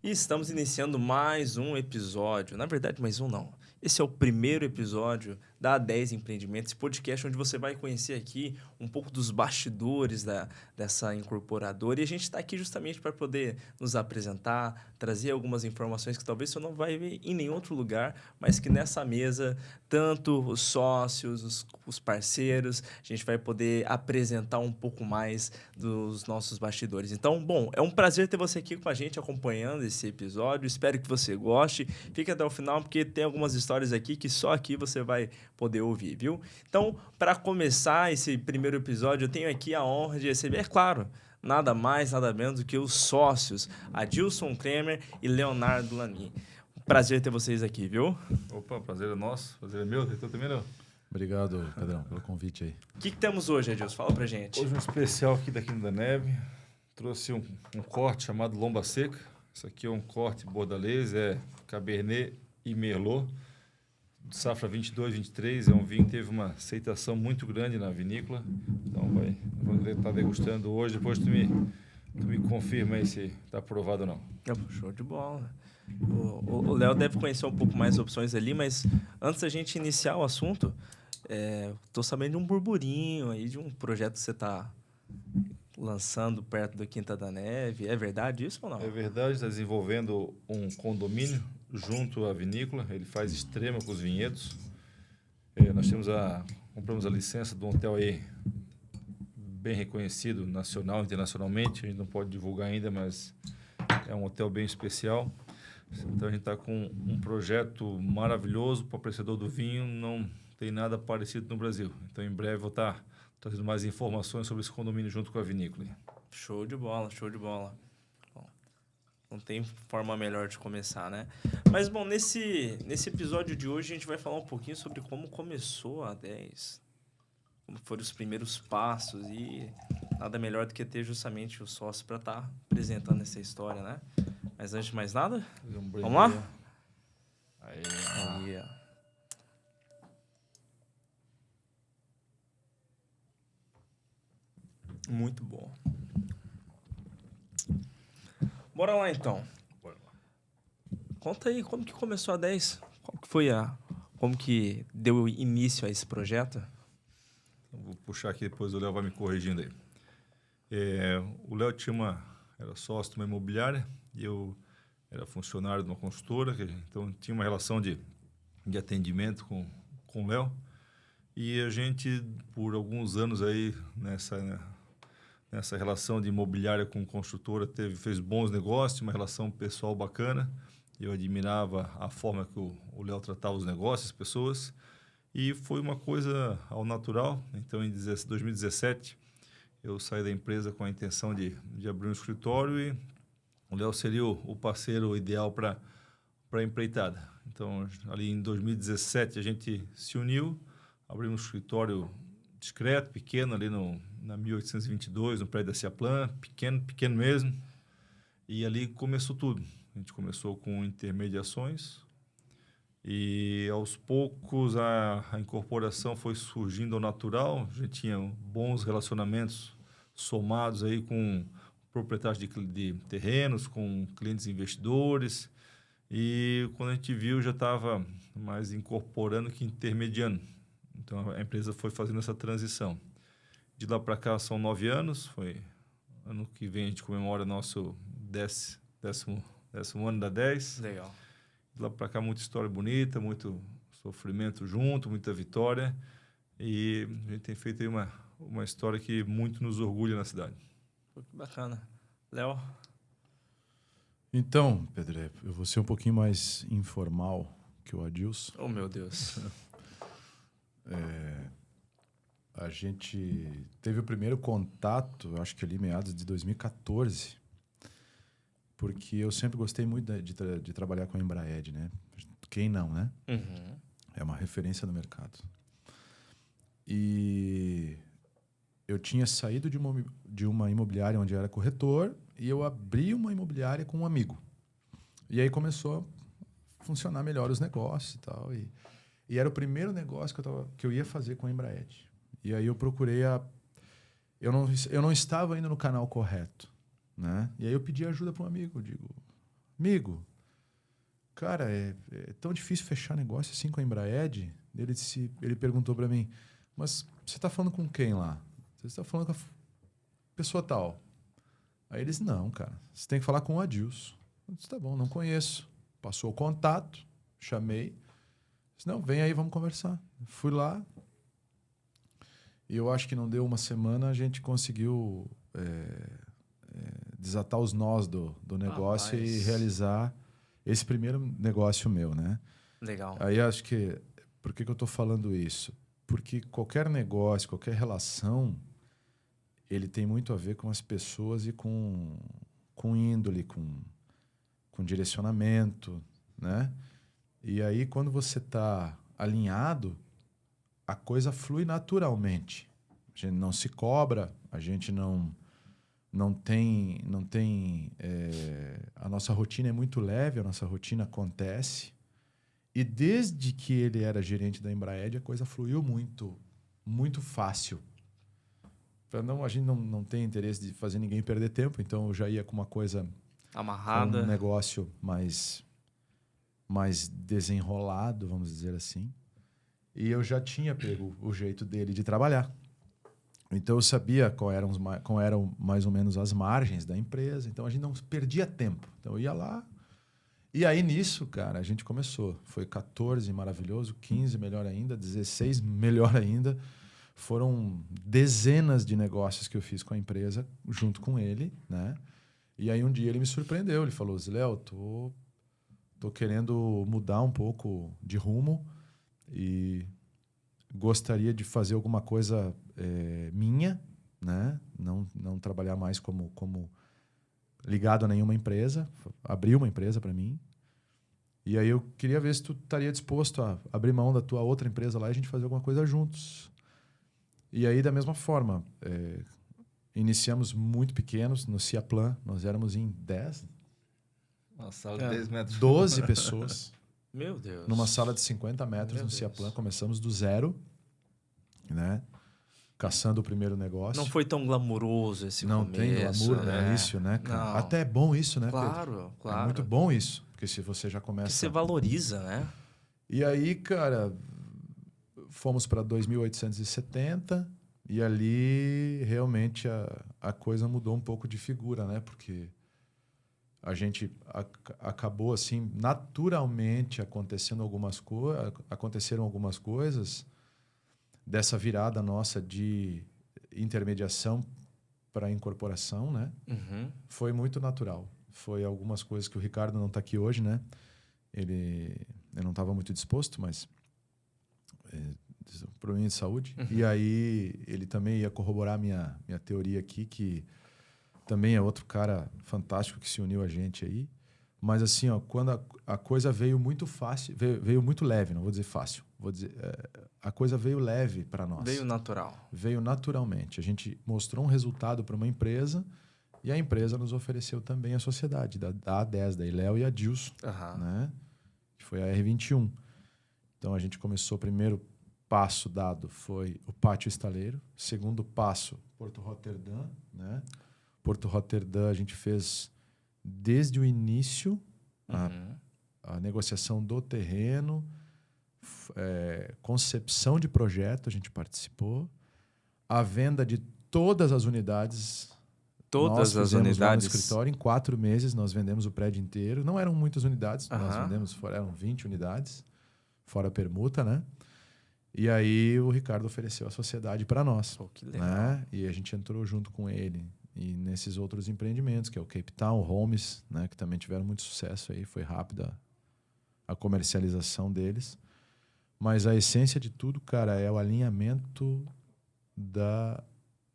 E estamos iniciando mais um episódio. Na verdade, mais um não. Esse é o primeiro episódio da A10 Empreendimentos, esse podcast onde você vai conhecer aqui um pouco dos bastidores dessa incorporadora. E a gente está aqui justamente para poder nos apresentar, trazer algumas informações que talvez você não vai ver em nenhum outro lugar, mas que nessa mesa, tanto os sócios, os parceiros, a gente vai poder apresentar um pouco mais dos nossos bastidores. Então, bom, é um prazer ter você aqui com a gente acompanhando esse episódio. Espero que você goste. Fique até o final, porque tem algumas histórias aqui que só aqui você vai poder ouvir, viu? Então, para começar esse primeiro episódio, eu tenho aqui a honra de receber, é claro, nada mais, nada menos do que os sócios, Adilson Kremer e Leonardo Lani. Prazer ter vocês aqui, viu? Opa, prazer é nosso, prazer é meu, tu também não. Obrigado, Pedrão, pelo convite aí. O que temos hoje, Adilson? Fala pra gente. Hoje um especial aqui da Quinta da Neve, trouxe um corte chamado Lomba Seca. Isso aqui é um corte bordalês, é Cabernet e Merlot, safra 22, 23, é um vinho que teve uma aceitação muito grande na vinícola, então vamos estar degustando hoje, depois tu me confirma aí se está aprovado ou não. Show de bola. O Léo deve conhecer um pouco mais opções ali, mas antes da gente iniciar o assunto, tô sabendo de um burburinho aí, de um projeto que você está lançando perto da Quinta da Neve. É verdade isso ou não? É verdade, está desenvolvendo um condomínio junto à vinícola, ele faz extrema com os vinhedos. Nós compramos a licença de um hotel aí bem reconhecido, nacional, internacionalmente. A gente não pode divulgar ainda, mas é um hotel bem especial. Então a gente está com um projeto maravilhoso para o apreciador do vinho, não tem nada parecido no Brasil. Então em breve vou estar trazendo mais informações sobre esse condomínio junto com a vinícola. Show de bola, show de bola. Bom, não tem forma melhor de começar, né? Mas, bom, nesse episódio de hoje a gente vai falar um pouquinho sobre como começou a 10, como foram os primeiros passos e nada melhor do que ter justamente o sócio para estar apresentando essa história, né? Mas antes de mais nada, vamos lá? Aí, ó. Muito bom. Bora lá, então. Bora lá. Conta aí, como que começou a 10? Como que deu início a esse projeto? Então, vou puxar aqui, depois o Léo vai me corrigindo aí. O Léo era sócio de uma imobiliária e eu era funcionário de uma consultora, então tinha uma relação de atendimento com o Léo. E a gente, por alguns anos aí, nessa relação de imobiliária com construtora, fez bons negócios, uma relação pessoal bacana. Eu admirava a forma que o Léo tratava os negócios, as pessoas. E foi uma coisa ao natural. Então, em 2017, eu saí da empresa com a intenção de abrir um escritório e o Léo seria o parceiro ideal para a empreitada. Então, ali em 2017, a gente se uniu, abrimos um escritório discreto, pequeno, ali na 1822, no prédio da Ciaplan, pequeno mesmo. E ali começou tudo. A gente começou com intermediações e, aos poucos, a incorporação foi surgindo ao natural. A gente tinha bons relacionamentos somados aí com proprietários de terrenos, com clientes investidores. E, quando a gente viu, já estava mais incorporando que intermediando. Então, a empresa foi fazendo essa transição. De lá para cá são 9 anos. Ano que vem a gente comemora nosso décimo ano da 10. Legal. De lá para cá muita história bonita, muito sofrimento junto, muita vitória. E a gente tem feito aí uma história que muito nos orgulha na cidade. Pô, que bacana. Léo? Então, Pedro, eu vou ser um pouquinho mais informal que o Adilson. Oh, meu Deus. A gente teve o primeiro contato, acho que ali meados de 2014, porque eu sempre gostei muito de trabalhar com a Embraed, né? Quem não, né? Uhum. É uma referência no mercado. E eu tinha saído de uma imobiliária onde eu era corretor e eu abri uma imobiliária com um amigo. E aí começou a funcionar melhor os negócios e tal. E era o primeiro negócio que eu ia fazer com a Embraed. E aí eu procurei eu não estava indo no canal correto, né? E aí eu pedi ajuda para um amigo. Digo, amigo, cara, é tão difícil fechar negócio assim com a Embraed. Ele perguntou para mim, mas você está falando com quem lá? Você está falando com a pessoa tal. Aí eles, não, cara, você tem que falar com o Adilson. Eu disse, tá bom, não conheço. Passou o contato, chamei. Disse, não, vem aí, vamos conversar. Fui lá. E eu acho que não deu uma semana, a gente conseguiu desatar os nós do negócio e realizar esse primeiro negócio meu, né? Legal. Aí acho que... Por que eu estou falando isso? Porque qualquer negócio, qualquer relação, ele tem muito a ver com as pessoas e com índole, com direcionamento, né? E aí, quando você está alinhado, a coisa flui naturalmente. A gente não se cobra, a gente não tem a nossa rotina é muito leve, a nossa rotina acontece. E desde que ele era gerente da Embraed, a coisa fluiu muito, muito fácil. A gente não tem interesse de fazer ninguém perder tempo, então eu já ia com uma coisa amarrada, com um negócio mais desenrolado, vamos dizer assim. E eu já tinha pego o jeito dele de trabalhar. Então eu sabia qual eram mais ou menos as margens da empresa, então a gente não perdia tempo. Então eu ia lá. E aí, nisso, cara, a gente começou. Foi 14, maravilhoso, 15, melhor ainda, 16, melhor ainda. Foram dezenas de negócios que eu fiz com a empresa, junto com ele, né? E aí, um dia, ele me surpreendeu. Ele falou, Ziléo, tô querendo mudar um pouco de rumo e gostaria de fazer alguma coisa minha, né? Não trabalhar mais como ligado a nenhuma empresa, abriu uma empresa para mim. E aí eu queria ver se tu estaria disposto a abrir mão da tua outra empresa lá e a gente fazer alguma coisa juntos. E aí, da mesma forma, iniciamos muito pequenos no Ciaplan, nós éramos em 10, Uma sala de 10 metros. 12 pessoas. Meu Deus. Numa sala de 50 metros Meu no Deus. Ciaplan, começamos do zero, né? Caçando o primeiro negócio. Não foi tão glamuroso esse Não começo. tem glamour, né? isso, né, cara? Não. Até é bom isso, né, Pedro? Claro, claro. É muito bom isso, porque se você já começa... Que você valoriza, né? E aí, cara, fomos para 2.870 e ali realmente a coisa mudou um pouco de figura, né? Porque a gente acabou assim, naturalmente aconteceram algumas coisas dessa virada nossa de intermediação para incorporação, né? Uhum. Foi muito natural. Foi algumas coisas que o Ricardo não está aqui hoje, né? Ele não estava muito disposto, mas problema de saúde. Uhum. E aí ele também ia corroborar minha teoria aqui, que também é outro cara fantástico que se uniu a gente aí. Mas assim, ó, quando a coisa veio muito fácil, veio muito leve, não vou dizer fácil, vou dizer, a coisa veio leve para nós. Veio natural. Veio naturalmente. A gente mostrou um resultado para uma empresa e a empresa nos ofereceu também a sociedade da A10, da Iléo e a Dilson, né? Que foi a R21. Então a gente começou, o primeiro passo dado foi o Pátio Estaleiro, segundo passo, Porto Roterdã, né? Porto Roterdã a gente fez desde o início a negociação do terreno, concepção de projeto, a gente participou, a venda de todas as unidades. Todas as unidades? Lá no escritório, em 4 meses nós vendemos o prédio inteiro. Não eram muitas unidades, nós vendemos, eram 20 unidades, fora a permuta, né? E aí o Ricardo ofereceu a sociedade para nós. Pô, que legal. Né? E a gente entrou junto com ele. E nesses outros empreendimentos, que é o Cape Town, o Homes, né, que também tiveram muito sucesso aí, foi rápida a comercialização deles. Mas a essência de tudo, cara, é o alinhamento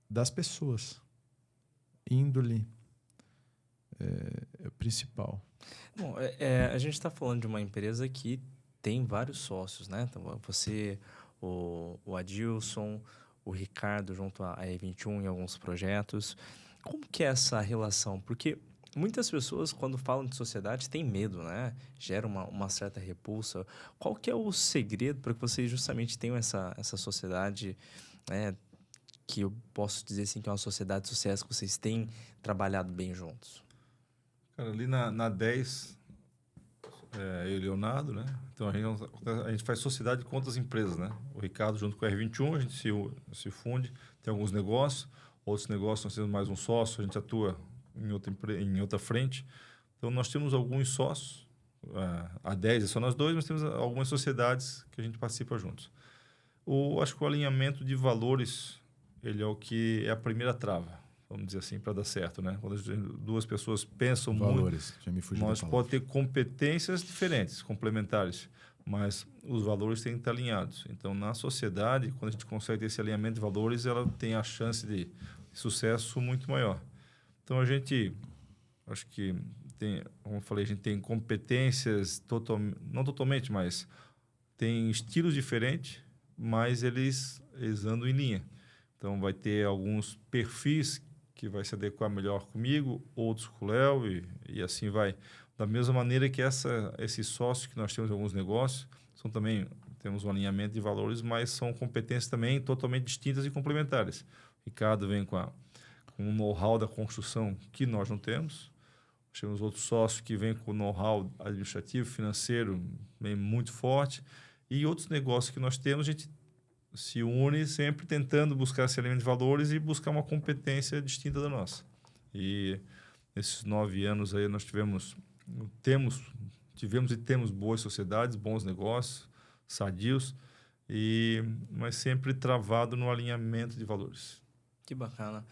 das pessoas. Índole é o principal. Bom, a gente está falando de uma empresa que tem vários sócios, né? Então, você, o Adilson, o Ricardo junto à E21 em alguns projetos. Como que é essa relação? Porque muitas pessoas, quando falam de sociedade, têm medo, né? Gera uma certa repulsa. Qual que é o segredo para que vocês justamente tenham essa sociedade, né? Que eu posso dizer assim que é uma sociedade de sucesso, que vocês têm trabalhado bem juntos? Cara, ali na 10, eu e o Leonardo, né? Então, a gente faz sociedade com outras empresas, né? O Ricardo, junto com a R21, a gente se funde, tem alguns negócios, outros negócios nós temos mais um sócio, a gente atua em outra frente. Então, nós temos alguns sócios, a 10 é só nós dois, mas temos algumas sociedades que a gente participa juntos. Acho que o alinhamento de valores, ele é o que é a primeira trava, vamos dizer assim, para dar certo, né? Quando duas pessoas pensam Valores, muito, já me fugiu nós da palavra. pode ter competências diferentes, complementares, mas os valores têm que estar alinhados. Então, na sociedade, quando a gente consegue ter esse alinhamento de valores, ela tem a chance de sucesso muito maior. Então, a gente, acho que como eu falei, a gente tem competências não totalmente, mas tem estilos diferentes, mas eles andam em linha. Então, vai ter alguns perfis que vai se adequar melhor comigo, outros com o Léo, e assim vai. Da mesma maneira que esses sócios que nós temos em alguns negócios, temos um alinhamento de valores, mas são competências também totalmente distintas e complementares. O Ricardo vem com um know-how da construção que nós não temos. Temos outros sócios que vêm com know-how administrativo, financeiro, bem muito forte. E outros negócios que nós temos, a gente se une sempre tentando buscar esse elemento de valores e buscar uma competência distinta da nossa. E nesses 9 anos aí nós tivemos e temos boas sociedades, bons negócios, sadios, mas sempre travado no alinhamento de valores. Que bacana.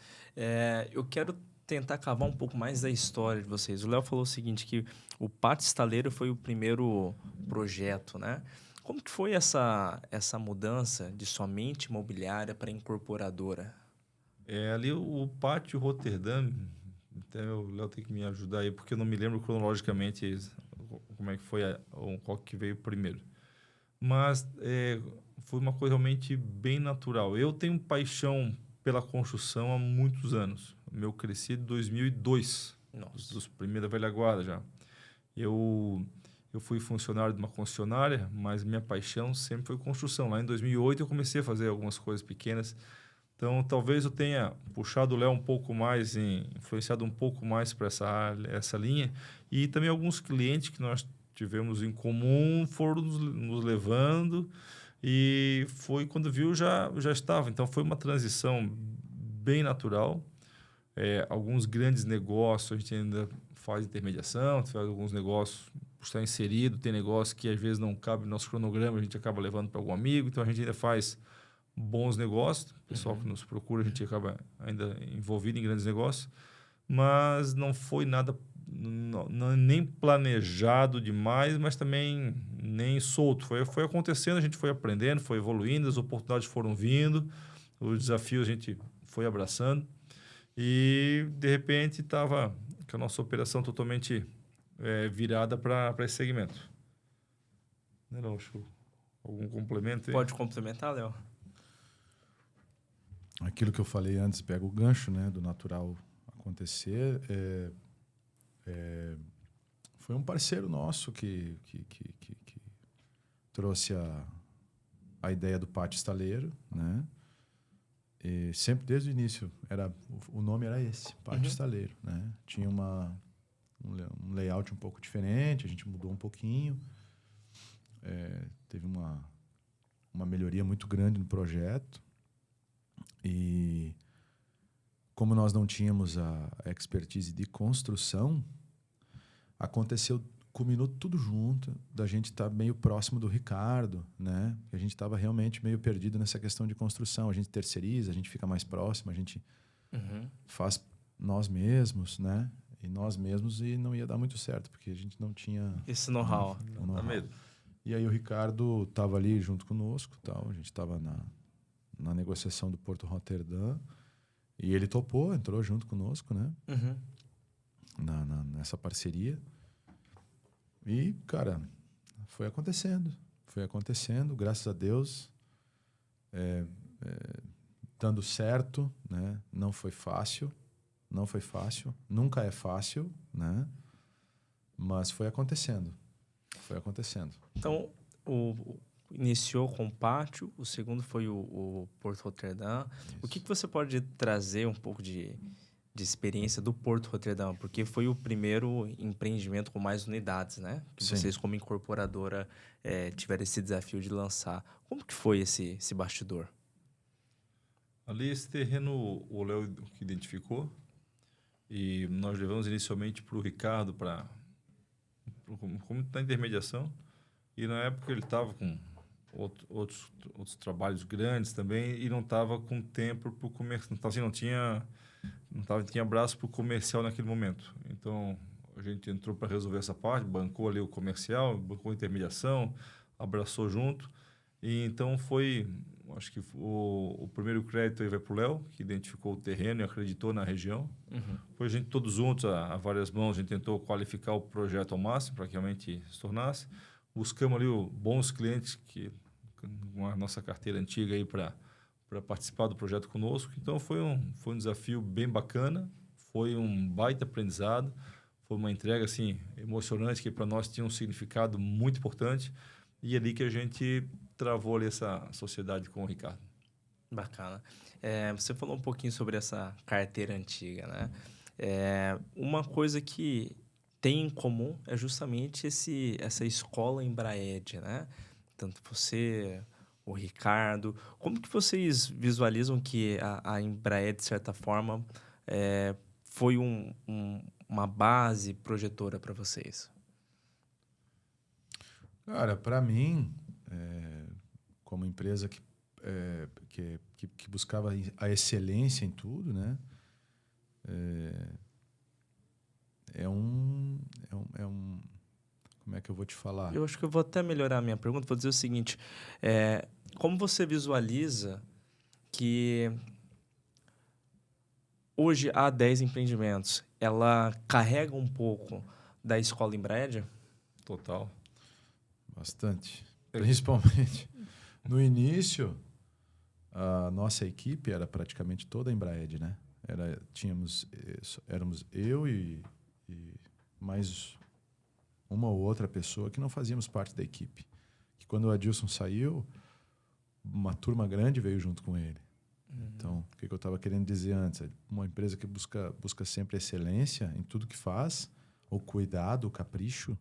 Eu quero tentar cavar um pouco mais da história de vocês. O Léo falou o seguinte, que o Pátio Estaleiro foi o primeiro projeto, né? Como que foi essa mudança de somente imobiliária para incorporadora? Ali o Pátio Roterdã, até o Léo tem que me ajudar aí, porque eu não me lembro cronologicamente como é que foi, qual que veio primeiro. Mas foi uma coisa realmente bem natural. Eu tenho paixão pela construção há muitos anos. Eu cresci em 2002, dos primeiros da velha guarda já. Eu fui funcionário de uma concessionária, mas minha paixão sempre foi construção. Lá em 2008 eu comecei a fazer algumas coisas pequenas. Então, talvez eu tenha puxado o Léo um pouco mais, influenciado um pouco mais para essa linha. E também alguns clientes que nós tivemos em comum foram nos levando. E foi quando viu, já estava. Então, foi uma transição bem natural. Alguns grandes negócios, a gente ainda faz intermediação, faz alguns negócios por estar inserido, tem negócio que às vezes não cabe no nosso cronograma, a gente acaba levando para algum amigo, então a gente ainda faz bons negócios, o pessoal que nos procura, a gente acaba ainda envolvido em grandes negócios, mas não foi nada nem planejado demais, mas também nem solto. Foi acontecendo, a gente foi aprendendo, foi evoluindo, as oportunidades foram vindo, os desafios a gente foi abraçando e, de repente, estava com a nossa operação totalmente virada para esse segmento. Não, algum complemento aí? Pode complementar, Léo? Aquilo que eu falei antes, pega o gancho, né, do natural acontecer. Foi um parceiro nosso que trouxe a ideia do Pátio Estaleiro, né? E sempre desde o início o nome era esse, Pátio Estaleiro, né? Tinha um layout um pouco diferente, a gente mudou um pouquinho, teve uma melhoria muito grande no projeto e como nós não tínhamos a expertise de construção, culminou tudo junto, da gente estar meio próximo do Ricardo, né? A gente estava realmente meio perdido nessa questão de construção. A gente terceiriza, a gente fica mais próximo, a gente faz nós mesmos, né? E não ia dar muito certo, porque a gente não tinha... Esse know-how. Dá medo. E aí o Ricardo estava ali junto conosco, tal. A gente estava na negociação do Porto Roterdã, e ele topou, entrou junto conosco, né? Nessa parceria. E, cara, foi acontecendo, graças a Deus, dando certo, né? Não foi fácil, nunca é fácil, né? Mas foi acontecendo. Então, iniciou com o Pátio, o segundo foi o Porto Roterdã. O que você pode trazer um pouco de experiência do Porto Roterdão, porque foi o primeiro empreendimento com mais unidades, né? Que Sim. vocês, como incorporadora, tiveram esse desafio de lançar. Como que foi esse bastidor? Ali, esse terreno, o Léo que identificou, e nós levamos inicialmente para o Ricardo, como na intermediação, e na época ele estava com outros trabalhos grandes também, e não estava com tempo para o comércio, não tinha braço para o comercial naquele momento. Então, a gente entrou para resolver essa parte, bancou ali o comercial, bancou a intermediação, abraçou junto, e então acho que o primeiro crédito aí vai para o Léo, que identificou o terreno e acreditou na região. Uhum. Depois a gente todos juntos, a várias mãos, a gente tentou qualificar o projeto ao máximo para que realmente se tornasse. Buscamos ali bons clientes com a nossa carteira antiga aí para participar do projeto conosco. Então foi um desafio bem bacana, foi um baita aprendizado, foi uma entrega assim emocionante que para nós tinha um significado muito importante, e é ali que a gente travou ali essa sociedade com o Ricardo. Bacana. Você falou um pouquinho sobre essa carteira antiga, né? Uma coisa que tem em comum é justamente essa escola Embraed, né? Tanto você, o Ricardo. Como que vocês visualizam que a Embraed, de certa forma, foi uma base projetora para vocês? Cara, para mim, como empresa que buscava a excelência em tudo, né? Como é que eu vou te falar? Eu acho que eu vou até melhorar a minha pergunta. Vou dizer o seguinte: como você visualiza que hoje a 10 empreendimentos, ela carrega um pouco da escola Embraed? Total. Bastante. Principalmente no início, a nossa equipe era praticamente toda Embraed, né? Éramos eu e mais uma ou outra pessoa que não fazíamos parte da equipe. Que quando o Adilson saiu, uma turma grande veio junto com ele. Então, o que eu estava querendo dizer antes? Uma empresa que busca sempre excelência em tudo que faz, o cuidado, o capricho,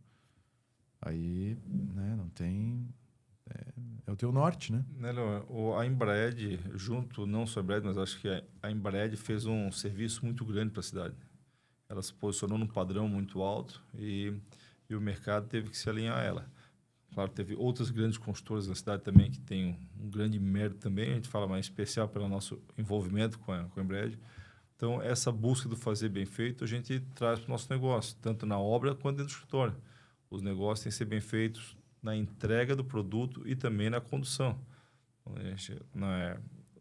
aí, né, não tem... É o teu norte, né? A Embraed, junto, não só a Embraed, mas acho que a Embraed fez um serviço muito grande para a cidade. Ela se posicionou num padrão muito alto e o mercado teve que se alinhar a ela. Claro, teve outras grandes construtoras na cidade também que têm um grande mérito também. A gente fala mais especial pelo nosso envolvimento com a Embraed. Então, essa busca do fazer bem feito, a gente traz para o nosso negócio, tanto na obra quanto dentro do escritório. Os negócios têm que ser bem feitos na entrega do produto e também na condução. No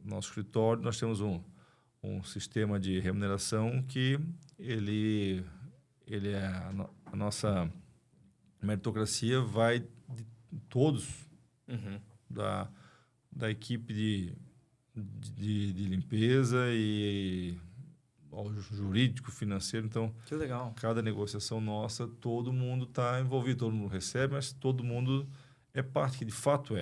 nosso escritório, nós temos um sistema de remuneração que ele é a nossa meritocracia vai de todos, da equipe de limpeza e ao jurídico, financeiro. Então, que legal. Cada negociação nossa, todo mundo está envolvido, todo mundo recebe, mas todo mundo é parte, que de fato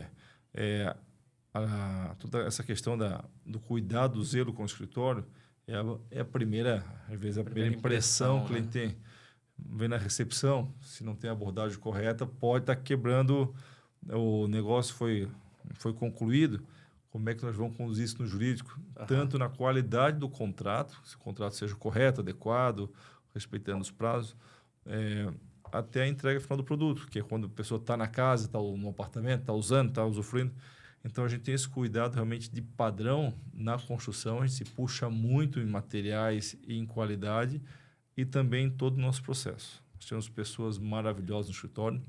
toda essa questão do cuidado, do zelo com o escritório é a primeira, às vezes, a primeira impressão que o cliente tem. Vem na recepção, se não tem a abordagem correta, pode estar quebrando, o negócio foi concluído, como é que nós vamos conduzir isso no jurídico? Tanto na qualidade do contrato, se o contrato seja correto, adequado, respeitando os prazos, até a entrega final do produto, que é quando a pessoa está na casa, está no apartamento, está usando, está usufruindo. Então, a gente tem esse cuidado realmente de padrão na construção, a gente se puxa muito em materiais e em qualidade, e também em todo o nosso processo. Nós temos pessoas maravilhosas no escritório,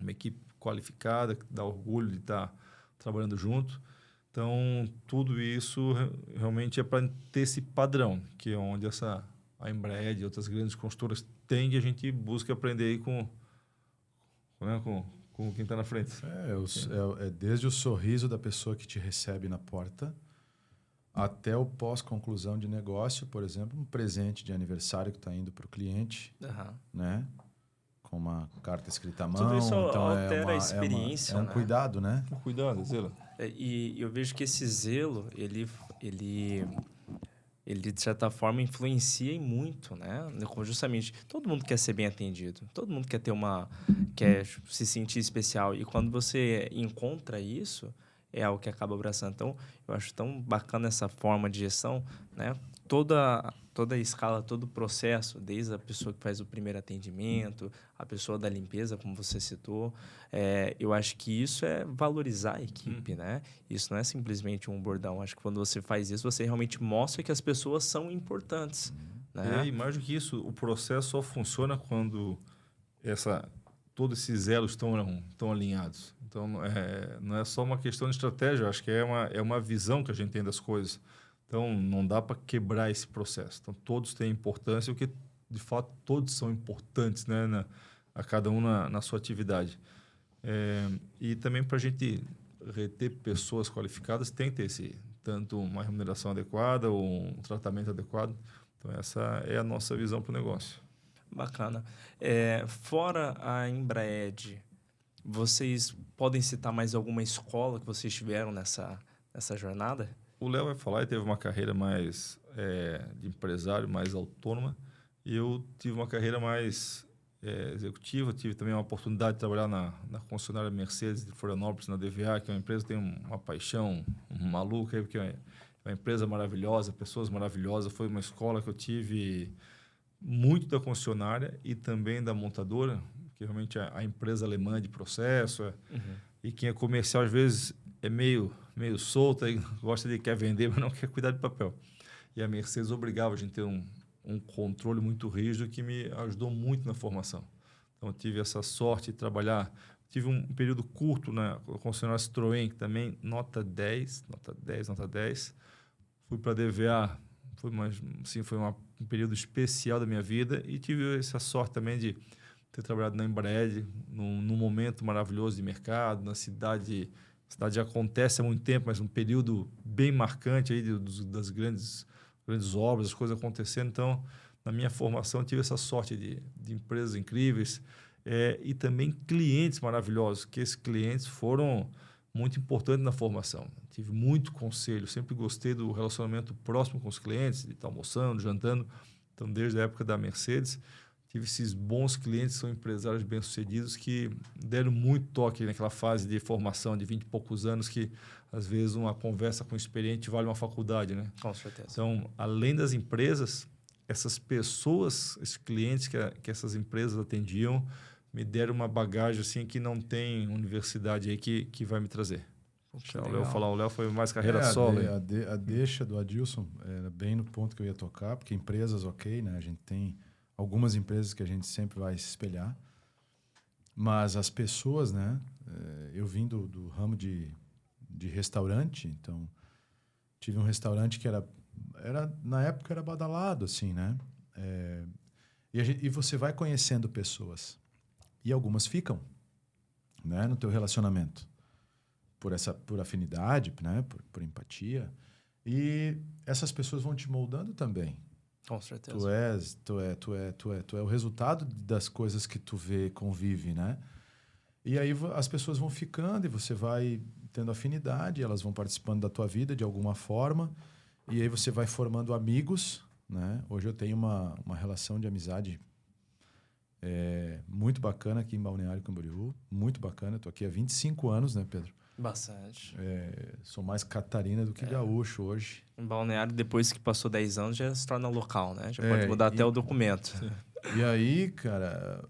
uma equipe qualificada, que dá orgulho de estar trabalhando junto. Então, tudo isso realmente é para ter esse padrão, que é onde a Embraed e outras grandes construtoras têm, que a gente busca aprender aí com quem está na frente. É desde o sorriso da pessoa que te recebe na porta, até o pós-conclusão de negócio, por exemplo, um presente de aniversário que está indo para o cliente, né? Com uma carta escrita à mão. Tudo isso então altera a experiência, é um cuidado, né? Um cuidado, zelo. E eu vejo que esse zelo, ele ele, de certa forma, influencia e muito, né? Justamente, todo mundo quer ser bem atendido, todo mundo quer se sentir especial. E quando você encontra isso, é algo que acaba abraçando. Então, eu acho tão bacana essa forma de gestão, né? Toda a escala, todo o processo, desde a pessoa que faz o primeiro atendimento, a pessoa da limpeza, como você citou, eu acho que isso é valorizar a equipe, né? Isso não é simplesmente um bordão. Acho que quando você faz isso, você realmente mostra que as pessoas são importantes, né? E mais do que isso, o processo só funciona quando todos esses elos estão alinhados. Então, não é só uma questão de estratégia, acho que é uma visão que a gente tem das coisas. Então, não dá para quebrar esse processo. Então, todos têm importância, porque, de fato, todos são importantes, né, a cada um na sua atividade. E também para a gente reter pessoas qualificadas, tem que ter tanto uma remuneração adequada ou um tratamento adequado. Então, essa é a nossa visão para o negócio. Bacana. Fora a Embraed, vocês podem citar mais alguma escola que vocês tiveram nessa jornada? O Léo vai falar, ele teve uma carreira mais de empresário, mais autônoma. E eu tive uma carreira mais executiva. Tive também uma oportunidade de trabalhar na concessionária Mercedes de Florianópolis, na DVA, que é uma empresa que tem uma paixão maluca, porque é uma empresa maravilhosa, pessoas maravilhosas. Foi uma escola que eu tive muito da concessionária e também da montadora, que realmente é a empresa alemã de processo. E quem é comercial, às vezes, é meio solta e quer vender, mas não quer cuidar de papel. E a Mercedes obrigava a gente a ter um controle muito rígido que me ajudou muito na formação. Então, eu tive essa sorte de trabalhar. Tive um período curto na concessionária Citroën, que também nota 10. Fui para a DVA, foi um período especial da minha vida e tive essa sorte também de ter trabalhado na Embraed, num momento maravilhoso de mercado, na cidade. A cidade já acontece há muito tempo, mas um período bem marcante aí das grandes obras, as coisas acontecendo. Então, na minha formação, eu tive essa sorte de empresas incríveis e também clientes maravilhosos, que esses clientes foram muito importantes na formação. Tive muito conselho, sempre gostei do relacionamento próximo com os clientes, de estar almoçando, jantando. Então, desde a época da Mercedes, tive esses bons clientes, são empresários bem-sucedidos que deram muito toque naquela fase de formação de 20 e poucos anos, que às vezes uma conversa com um experiente vale uma faculdade, né? Com certeza. Então, além das empresas, essas pessoas, esses clientes que essas empresas atendiam, me deram uma bagagem assim que não tem universidade aí que vai me trazer. O Léo foi mais carreira solo. A deixa do Adilson era bem no ponto que eu ia tocar, porque empresas, ok, né? A gente tem algumas empresas que a gente sempre vai se espelhar, mas as pessoas, né? Eu vim do ramo de restaurante, então tive um restaurante que era na época era badalado, assim, né? E você vai conhecendo pessoas e algumas ficam, né? No teu relacionamento por afinidade, né? Por empatia, e essas pessoas vão te moldando também. Com certeza. Tu é o resultado das coisas que tu vê, convive, né? E aí as pessoas vão ficando e você vai tendo afinidade, elas vão participando da tua vida de alguma forma, e aí você vai formando amigos, né? Hoje eu tenho uma relação de amizade muito bacana aqui em Balneário Camboriú, muito bacana. Estou aqui há 25 anos, né, Pedro? Bastante. Sou mais catarina do que gaúcho hoje. Em Balneário, depois que passou 10 anos, já se torna local, né? Já pode mudar até o documento. E aí, cara,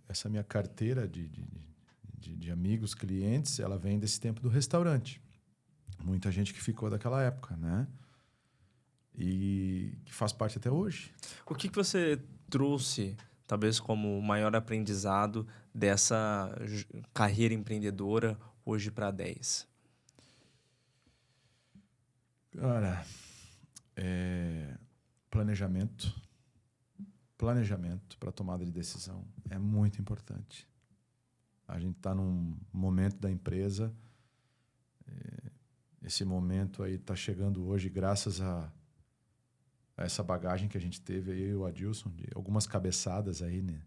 essa minha carteira de amigos, clientes, ela vem desse tempo do restaurante. Muita gente que ficou daquela época, né? E que faz parte até hoje. O que você trouxe, talvez, como o maior aprendizado dessa carreira empreendedora hoje para a 10? Cara, planejamento para tomada de decisão é muito importante. A gente está num momento da empresa, esse momento aí está chegando hoje graças a essa bagagem que a gente teve aí, eu e o Adilson, de algumas cabeçadas aí, né?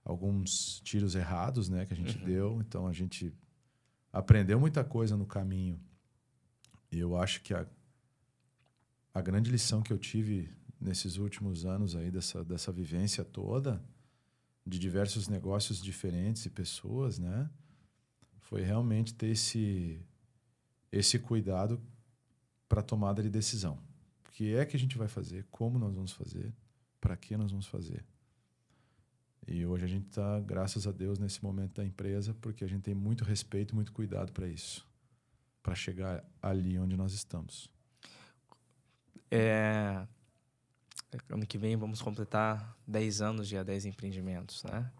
Alguns tiros errados, né, que a gente deu. Então a gente aprendeu muita coisa no caminho. E eu acho que a a grande lição que eu tive nesses últimos anos aí, dessa vivência toda, de diversos negócios diferentes e pessoas, né? Foi realmente ter esse cuidado para tomada de decisão. O que é que a gente vai fazer? Como nós vamos fazer? Para que nós vamos fazer? E hoje a gente está, graças a Deus, nesse momento da empresa, porque a gente tem muito respeito, muito cuidado para isso, para chegar ali onde nós estamos. Ano que vem vamos completar 10 anos de A10 Empreendimentos, né?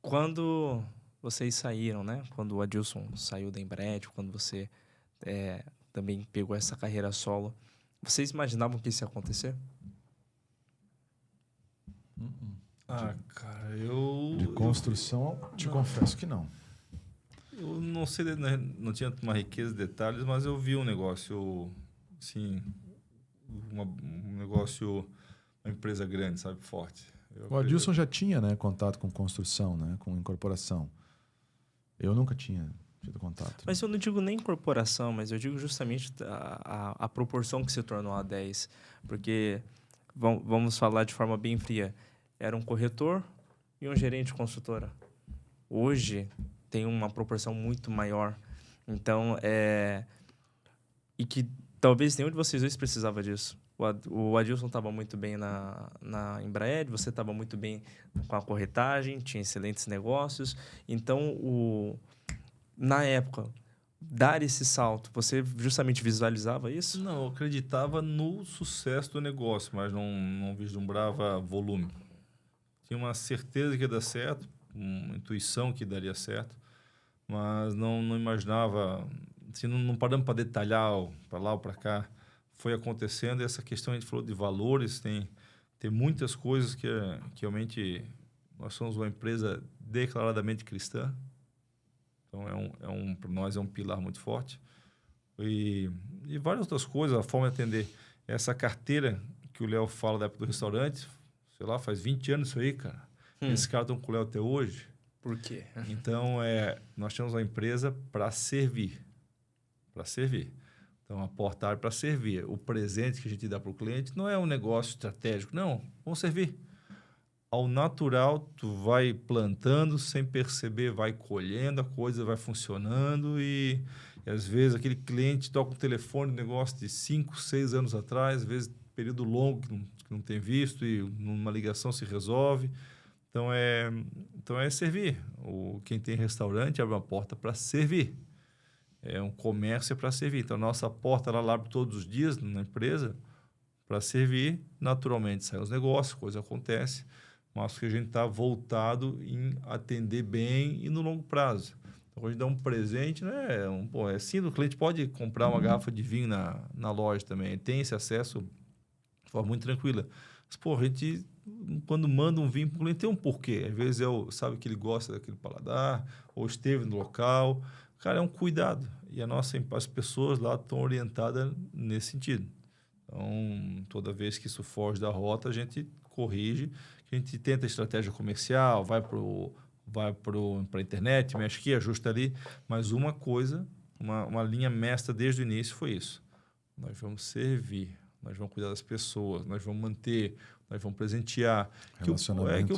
Quando vocês saíram, né? Quando o Adilson saiu da Embred, quando você também pegou essa carreira solo, vocês imaginavam que isso ia acontecer? Cara, De construção, te confesso que não. Eu não sei, né, não tinha uma riqueza de detalhes, mas eu vi um negócio, assim, um negócio, uma empresa grande, sabe, forte. O Adilson já tinha, né, contato com construção, né, com incorporação. Eu nunca tinha tido contato. Mas eu não digo nem corporação, mas eu digo justamente a proporção que se tornou a 10. Porque, vamos falar de forma bem fria, era um corretor e um gerente de construtora. Hoje tem uma proporção muito maior. Então, e que talvez nenhum de vocês dois precisava disso. O Adilson estava muito bem na Embraer, você estava muito bem com a corretagem, tinha excelentes negócios. Então, na época, dar esse salto, você justamente visualizava isso? Não, eu acreditava no sucesso do negócio, mas não vislumbrava volume. Tinha uma certeza que ia dar certo, uma intuição que daria certo, mas não imaginava, assim, não paramos para detalhar para lá ou para cá. Foi acontecendo, e essa questão a gente falou de valores, tem muitas coisas que realmente nós somos uma empresa declaradamente cristã. Então, para nós é um pilar muito forte. E várias outras coisas, a forma de atender. Essa carteira que o Léo fala da época do restaurante, sei lá, faz 20 anos isso aí, cara. Esses caras estão com o Léo até hoje. Por quê? Então, nós temos uma empresa para servir. Para servir. Então, a porta abre para servir. O presente que a gente dá para o cliente não é um negócio estratégico. Não, vamos servir. Ao natural, tu vai plantando, sem perceber, vai colhendo, a coisa vai funcionando e às vezes aquele cliente toca um telefone, um negócio de 5, 6 anos atrás, às vezes período longo que não tem visto e numa ligação se resolve. Então é servir. Quem tem restaurante abre uma porta para servir. É um comércio para servir. Então, nossa porta ela abre todos os dias na empresa para servir. Naturalmente, saem os negócios, coisa acontece. Mas que a gente está voltado em atender bem e no longo prazo. Então, quando a gente dá um presente, né? É assim, o cliente pode comprar uma garrafa de vinho na loja também. Ele tem esse acesso de forma muito tranquila. Mas, a gente, quando manda um vinho para o cliente, tem um porquê. Às vezes, sabe que ele gosta daquele paladar, ou esteve no local. Cara, é um cuidado. E as pessoas lá estão orientadas nesse sentido. Então, toda vez que isso foge da rota, a gente corrige. A gente tenta estratégia comercial, vai para a internet, mexe aqui, ajusta ali. Mas uma coisa, uma linha mestra desde o início foi isso. Nós vamos servir, nós vamos cuidar das pessoas, nós vamos manter, nós vamos presentear. Relacionamento.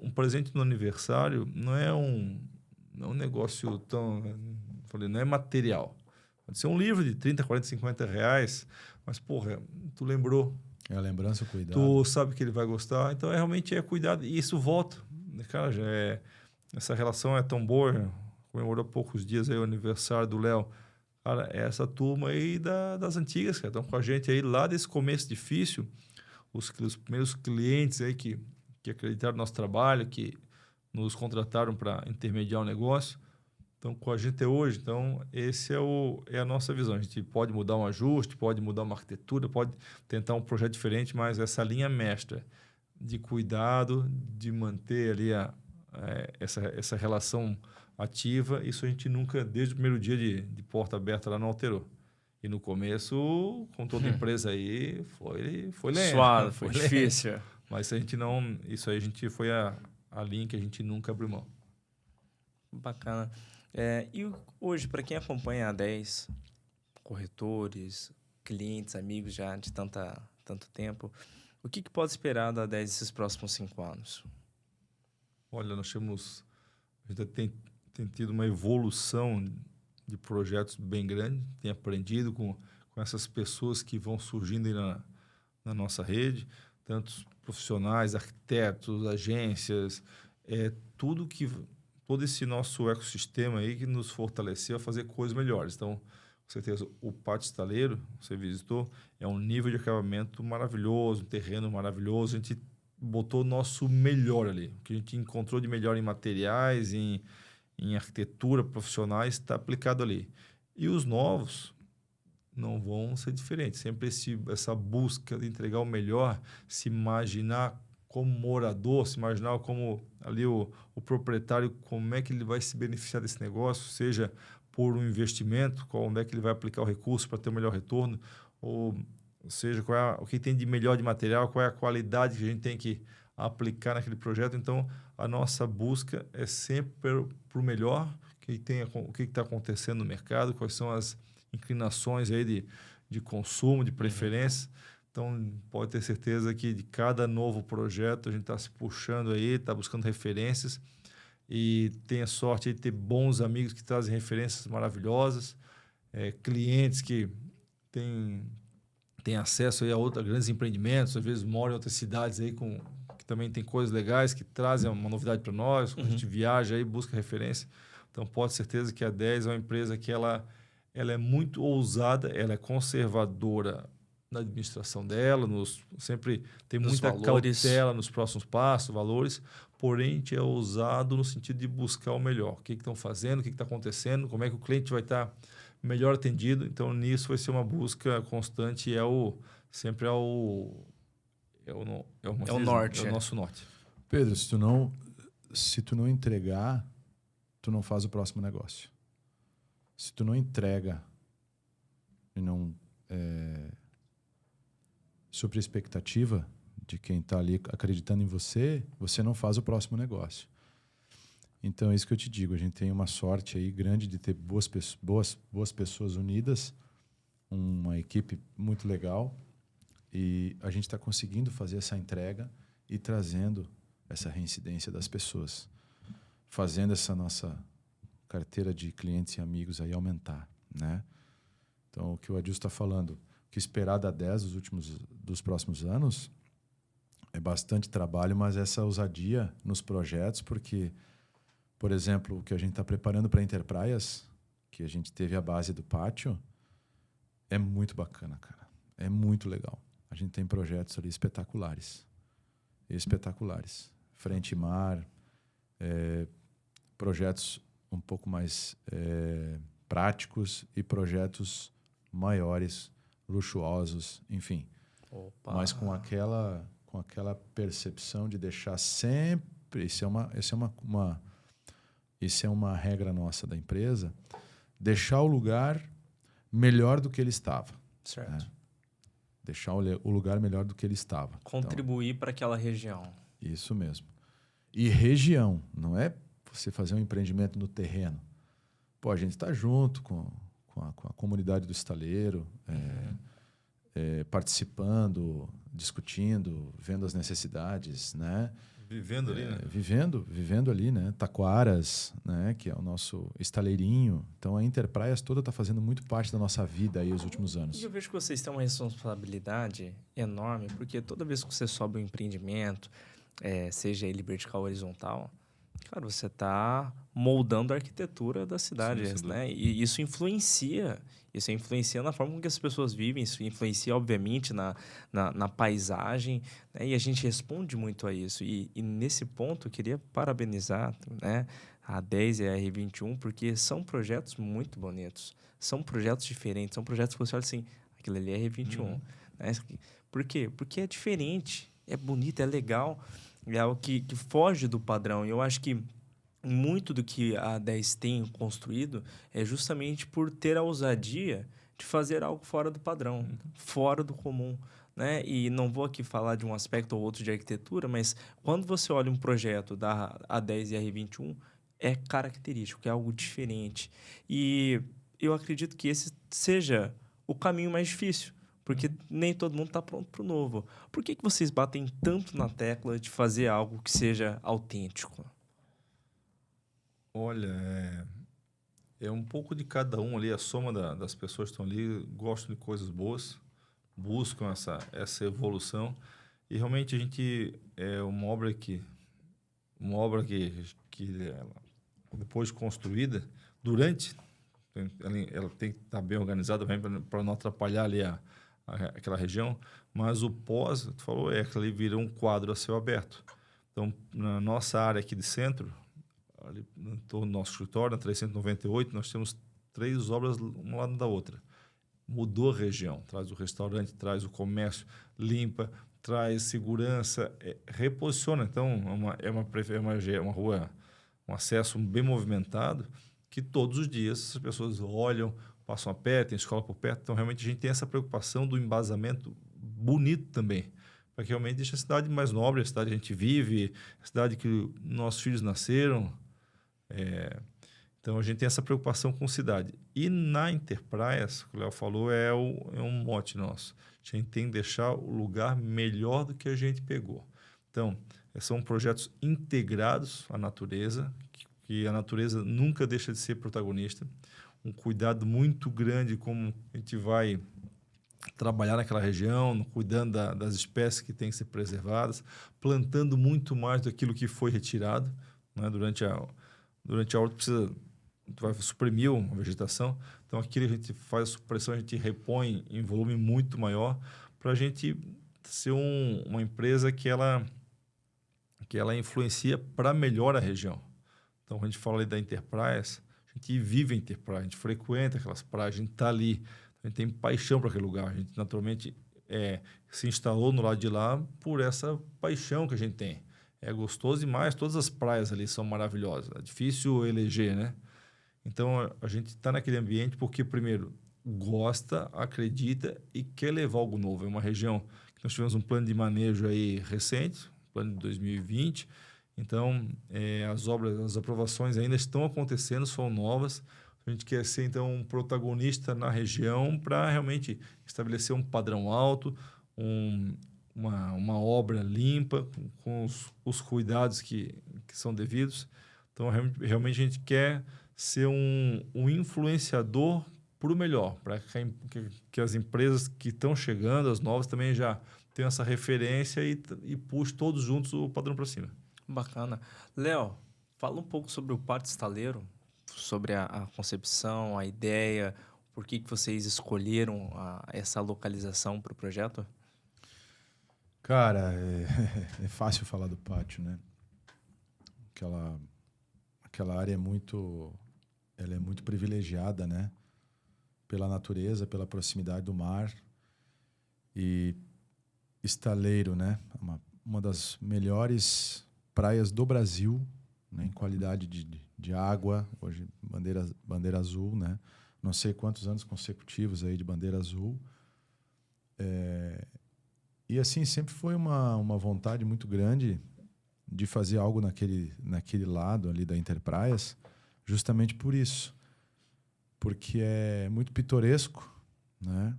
Um presente no aniversário não é um negócio tão... não é material. Pode ser um livro de 30, 40, 50 reais, mas, tu lembrou. É a lembrança, o cuidado. Tu sabe que ele vai gostar, então realmente é cuidado. E isso volta. Cara, essa relação é tão boa. Comemorou há poucos dias aí o aniversário do Léo. Cara, é essa turma aí das antigas, cara, estão com a gente aí lá desse começo difícil. Os primeiros clientes aí que acreditaram no nosso trabalho, que nos contrataram para intermediar o negócio. Então, com a gente hoje, então, esse é a nossa visão. A gente pode mudar um ajuste, pode mudar uma arquitetura, pode tentar um projeto diferente, mas essa linha mestra de cuidado, de manter ali essa relação ativa, isso a gente nunca, desde o primeiro dia de porta aberta lá, não alterou. E no começo, com toda a empresa aí, foi lento. Suado, foi difícil. Mas isso aí a gente foi a linha que a gente nunca abriu mão. Bacana. E hoje, para quem acompanha a 10, corretores, clientes, amigos já de tanto tempo. O que pode esperar da 10 esses próximos 5 anos? Olha, a gente tem tido uma evolução de projetos bem grande, tem aprendido com essas pessoas que vão surgindo aí na nossa rede, tantos profissionais, arquitetos, agências, todo esse nosso ecossistema aí que nos fortaleceu a fazer coisas melhores. Então, com certeza, o Pátio Estaleiro, você visitou, é um nível de acabamento maravilhoso, um terreno maravilhoso. A gente botou o nosso melhor ali. O que a gente encontrou de melhor em materiais, em arquitetura, profissionais, está aplicado ali. E os novos não vão ser diferentes. Sempre essa busca de entregar o melhor, se imaginar como morador, se imaginar como ali o proprietário, como é que ele vai se beneficiar desse negócio, seja por um investimento, onde é que ele vai aplicar o recurso para ter o melhor retorno, ou seja, o que tem de melhor de material, qual é a qualidade que a gente tem que aplicar naquele projeto. Então, a nossa busca é sempre para o melhor, o que está acontecendo no mercado, quais são as inclinações aí de consumo, de preferência. Então, pode ter certeza que de cada novo projeto a gente está se puxando aí, está buscando referências e tem a sorte de ter bons amigos que trazem referências maravilhosas, clientes que têm acesso aí a grandes empreendimentos, às vezes moram em outras cidades aí que também tem coisas legais que trazem uma novidade para nós. Quando a gente viaja aí, busca referência. Então, pode ter certeza que a 10 é uma empresa que ela é muito ousada, ela é conservadora na administração dela, sempre tem muita cautela nos próximos passos, valores, porém a gente é ousado no sentido de buscar o melhor. O que estão fazendo, o que está acontecendo, como é que o cliente vai estar melhor atendido. Então, nisso vai ser uma busca constante e sempre é o norte. É o nosso norte. Pedro, se tu não entregar, tu não faz o próximo negócio. Se tu não entrega e não supre a expectativa de quem está ali acreditando em você, você não faz o próximo negócio. Então, é isso que eu te digo. A gente tem uma sorte aí grande de ter boas pessoas unidas, uma equipe muito legal, e a gente está conseguindo fazer essa entrega e trazendo essa reincidência das pessoas, fazendo essa nossa carteira de clientes e amigos aí aumentar, né? Então, o que o Adilson está falando, o que esperar da 10 dos próximos anos é bastante trabalho, mas essa ousadia nos projetos, porque, por exemplo, o que a gente está preparando para a Interpraias, que a gente teve a base do pátio, é muito bacana, cara. É muito legal. A gente tem projetos ali espetaculares. Frente e mar, projetos um pouco mais práticos e projetos maiores, luxuosos, enfim. Opa. Mas com aquela percepção de deixar sempre... Isso é uma regra nossa da empresa, deixar o lugar melhor do que ele estava. Certo. Né? Deixar o lugar melhor do que ele estava. Contribuir para aquela região. Isso mesmo. E região, não é você fazer um empreendimento no terreno. Pô, a gente está junto com a comunidade do estaleiro, participando, discutindo, vendo as necessidades, né? Vivendo ali, né? Vivendo ali, né? Taquaras, né? Que é o nosso estaleirinho. Então, a Interpraias toda está fazendo muito parte da nossa vida aí os últimos anos. E eu vejo que vocês têm uma responsabilidade enorme, porque toda vez que você sobe um empreendimento, seja ele vertical ou horizontal, cara, você está moldando a arquitetura das cidades, né? E isso influencia na forma com que as pessoas vivem, isso influencia, obviamente, na paisagem, né? E a gente responde muito a isso. E nesse ponto, eu queria parabenizar, né, a 10 e a R21, porque são projetos muito bonitos, são projetos diferentes, são projetos que você olha assim, aquilo ali é R21. Né? Por quê? Porque é diferente, é bonito, é legal, é algo que foge do padrão. E eu acho que muito do que a 10 tem construído é justamente por ter a ousadia de fazer algo fora do padrão, fora do comum, né? E não vou aqui falar de um aspecto ou outro de arquitetura, mas quando você olha um projeto da A10 e R21, é característico, é algo diferente. E eu acredito que esse seja o caminho mais difícil, porque nem todo mundo está pronto para o novo. Por que vocês batem tanto na tecla de fazer algo que seja autêntico? Olha, é um pouco de cada um ali, a soma das pessoas que estão ali, gostam de coisas boas, buscam essa evolução, e realmente a gente é uma obra que ela, depois de construída, ela tem que estar bem organizada para não atrapalhar ali aquela região, mas o pós, tu falou, que ali vira um quadro a céu aberto. Então, na nossa área aqui de centro, ali em torno do nosso escritório, na 398, nós temos 3 obras uma lado da outra. Mudou a região, traz o restaurante, traz o comércio, limpa, traz segurança, reposiciona. Então, é uma rua, um acesso bem movimentado, que todos os dias as pessoas olham, passam a pé, tem escola por perto. Então, realmente, a gente tem essa preocupação do embasamento bonito também, para que realmente deixe a cidade mais nobre, a cidade que a gente vive, a cidade que nossos filhos nasceram. Então, a gente tem essa preocupação com cidade. E na Interpraias, o que o Léo falou, é um mote nosso. A gente tem que deixar o lugar melhor do que a gente pegou. Então, são projetos integrados à natureza, que a natureza nunca deixa de ser protagonista. Um cuidado muito grande como a gente vai trabalhar naquela região, cuidando das espécies que têm que ser preservadas, plantando muito mais daquilo que foi retirado, né? Durante a horta tu vai suprimir uma vegetação, então aquilo a gente faz a supressão, a gente repõe em volume muito maior, para a gente ser uma empresa que ela influencia para melhor a região. Então, a gente fala ali da Interpraias, a gente vive a Interpraias, a gente frequenta aquelas praias, a gente está ali, a gente tem paixão para aquele lugar, a gente naturalmente se instalou no lado de lá por essa paixão que a gente tem. É gostoso demais, todas as praias ali são maravilhosas, é difícil eleger, né? Então, a gente está naquele ambiente porque, primeiro, gosta, acredita e quer levar algo novo. É uma região que nós tivemos um plano de manejo aí recente, plano de 2020. Então, as aprovações ainda estão acontecendo, são novas. A gente quer ser, então, um protagonista na região para realmente estabelecer um padrão alto, uma obra limpa, com os cuidados que são devidos. Então, realmente a gente quer ser um influenciador para o melhor, para que as empresas que estão chegando, as novas, também já tenham essa referência e puxem todos juntos o padrão para cima. Bacana. Léo, fala um pouco sobre o Pátio Estaleiro, sobre a concepção, a ideia, por que vocês escolheram essa localização para o projeto? Cara, é fácil falar do pátio, né? Aquela área é muito privilegiada, né? Pela natureza, pela proximidade do mar. E Estaleiro, né? Uma das melhores praias do Brasil, né? Em qualidade de água. Hoje, bandeira azul, né? Não sei quantos anos consecutivos aí de bandeira azul. E assim, sempre foi uma vontade muito grande de fazer algo naquele lado ali da Interpraias, justamente por isso. Porque é muito pitoresco, né?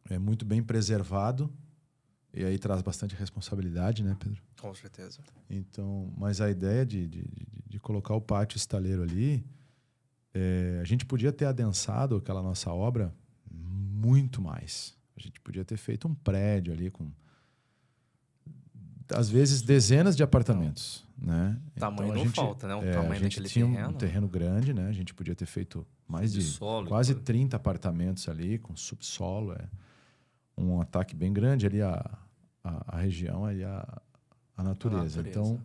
É muito bem preservado, e aí traz bastante responsabilidade, né, Pedro? Com certeza. Então, mas a ideia de colocar o Pátio Estaleiro ali, a gente podia ter adensado aquela nossa obra muito mais. A gente podia ter feito um prédio ali com, às vezes, dezenas de apartamentos, né? Tamanho então, não falta, né? O tamanho a gente daquele tinha terreno. um terreno grande, né? A gente podia ter feito mais de Subsolo, quase 30 apartamentos ali, com subsolo. Um ataque bem grande ali a região, ali a natureza. Então,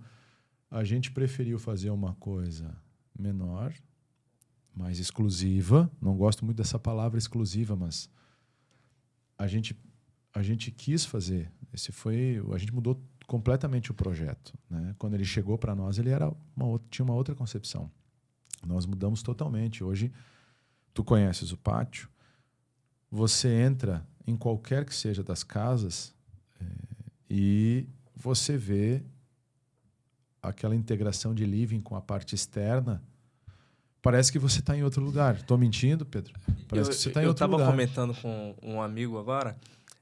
a gente preferiu fazer uma coisa menor, mais exclusiva. Não gosto muito dessa palavra exclusiva, mas a gente quis fazer. A gente mudou completamente o projeto, né? Quando ele chegou para nós, ele tinha uma outra concepção. Nós mudamos totalmente. Hoje, tu conheces o pátio, você entra em qualquer que seja das casas e você vê aquela integração de living com a parte externa parece que você está em outro lugar. Tô mentindo, Pedro? Parece que você está em outro lugar. Eu estava comentando com um amigo agora,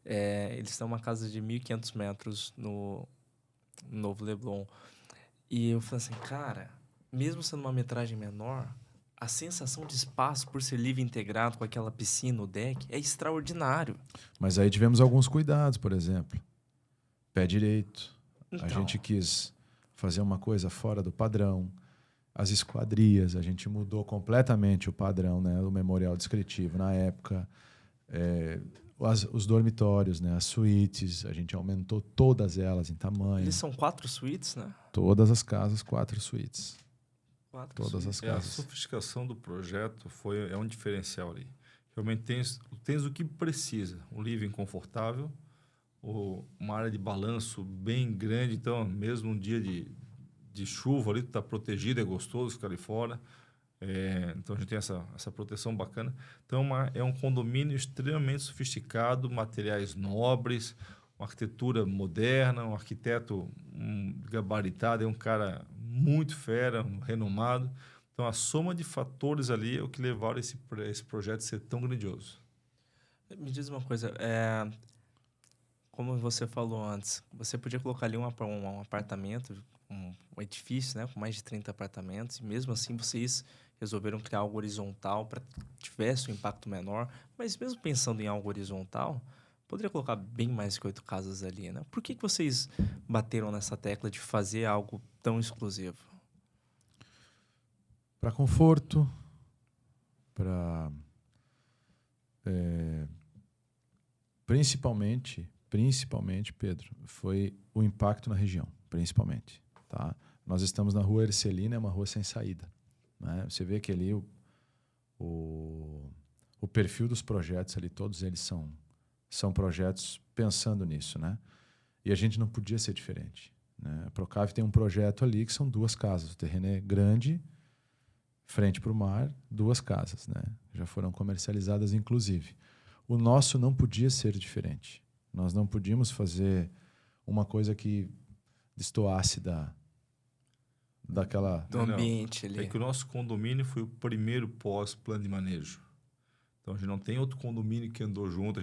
eles têm uma casa de 1.500 metros no Novo Leblon. E eu falei assim, cara, mesmo sendo uma metragem menor, a sensação de espaço por ser livre integrado com aquela piscina, o deck, é extraordinário. Mas aí tivemos alguns cuidados, por exemplo. Pé direito. Então, A gente quis fazer uma coisa fora do padrão. As esquadrias, a gente mudou completamente o padrão, né? O memorial descritivo na época. Os dormitórios, né? As suítes, a gente aumentou todas elas em tamanho. eles são 4 suítes, né? Todas as casas, 4 suítes. 4 Todas suítes. as A casas. sofisticação do projeto é um diferencial ali. Realmente tens o que precisa. Um living confortável, uma área de balanço bem grande. Então, mesmo um dia de chuva ali, tu está protegido, é gostoso ficar ali fora. Então, a gente tem essa proteção bacana. Então, é um condomínio extremamente sofisticado, materiais nobres, uma arquitetura moderna, um arquiteto gabaritado, é um cara muito fera, renomado. Então, a soma de fatores ali é o que levaram esse projeto a ser tão grandioso. Me diz uma coisa, como você falou antes, você podia colocar ali um apartamento, um edifício, né, com mais de 30 apartamentos, e mesmo assim vocês resolveram criar algo horizontal para que tivesse um impacto menor, mas mesmo pensando em algo horizontal, poderia colocar bem mais que 8 casas ali, né? Por que vocês bateram nessa tecla de fazer algo tão exclusivo? Para conforto, para principalmente, Pedro, foi o impacto na região, principalmente, tá? Nós estamos na Rua Ercelina, é uma rua sem saída, né? Você vê que ali o perfil dos projetos ali, todos eles são projetos pensando nisso, né? E a gente não podia ser diferente, né? A Procave tem um projeto ali que são 2 casas, o terreno é grande, frente para o mar, 2 casas, né? Já foram comercializadas, inclusive. O nosso não podia ser diferente. Nós não podíamos fazer uma coisa que destoasse daquela... Do ambiente ali. É que o nosso condomínio foi o primeiro pós-plano de manejo. Então, a gente não tem outro condomínio que andou junto.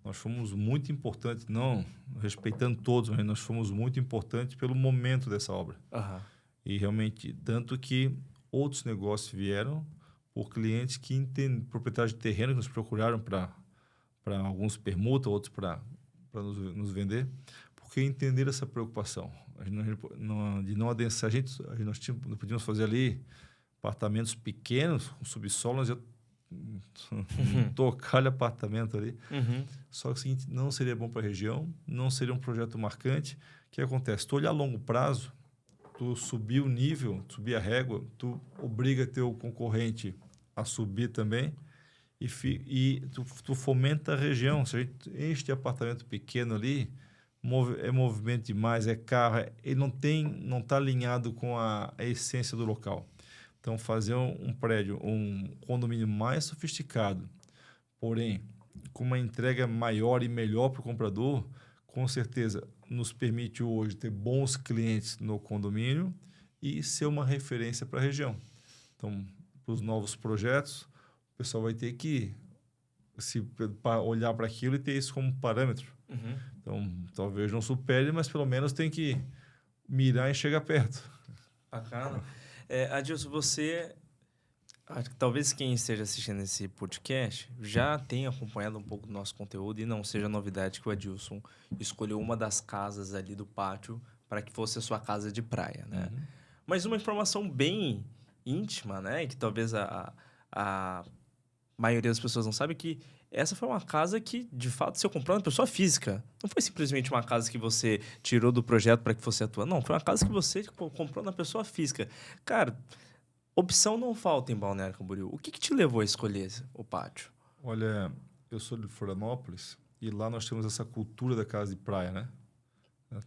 Nós fomos muito importantes, não respeitando todos, mas nós fomos muito importantes pelo momento dessa obra. Aham. E realmente, tanto que outros negócios vieram por clientes que entendem, proprietários de terreno que nos procuraram para alguns permuta, outros para nos vender, porque entenderam essa preocupação. De não adensar. Nós podíamos fazer ali apartamentos pequenos, com subsolo, nós ia tocar apartamento ali. Uhum. Só que é o seguinte, não seria bom para a região, não seria um projeto marcante. O que acontece? Tu olhar a longo prazo, tu subir o nível, subir a régua, tu obriga teu concorrente a subir também e tu fomenta a região. Se a gente enche de apartamento pequeno ali, é movimento demais, é carro, ele não está alinhado com a essência do local. Então, fazer um prédio, um condomínio mais sofisticado, porém, com uma entrega maior e melhor para o comprador, com certeza nos permite hoje ter bons clientes no condomínio e ser uma referência para a região. Então, para os novos projetos, o pessoal vai ter que olhar para aquilo e ter isso como parâmetro. Uhum. Então, talvez não supere, mas pelo menos tem que mirar e chegar perto. Bacana. Adilson, talvez quem esteja assistindo esse podcast já tenha acompanhado um pouco do nosso conteúdo e não seja novidade que o Adilson escolheu uma das casas ali do pátio para que fosse a sua casa de praia, né? Uhum. Mas uma informação bem íntima, né? Que talvez a maioria das pessoas não sabe, que essa foi uma casa que, de fato, você comprou na pessoa física. Não foi simplesmente uma casa que você tirou do projeto para que fosse atua. Não, foi uma casa que você comprou na pessoa física. Cara, opção não falta em Balneário Camboriú. O que te levou a escolher o pátio? Olha, eu sou de Florianópolis e lá nós temos essa cultura da casa de praia, né?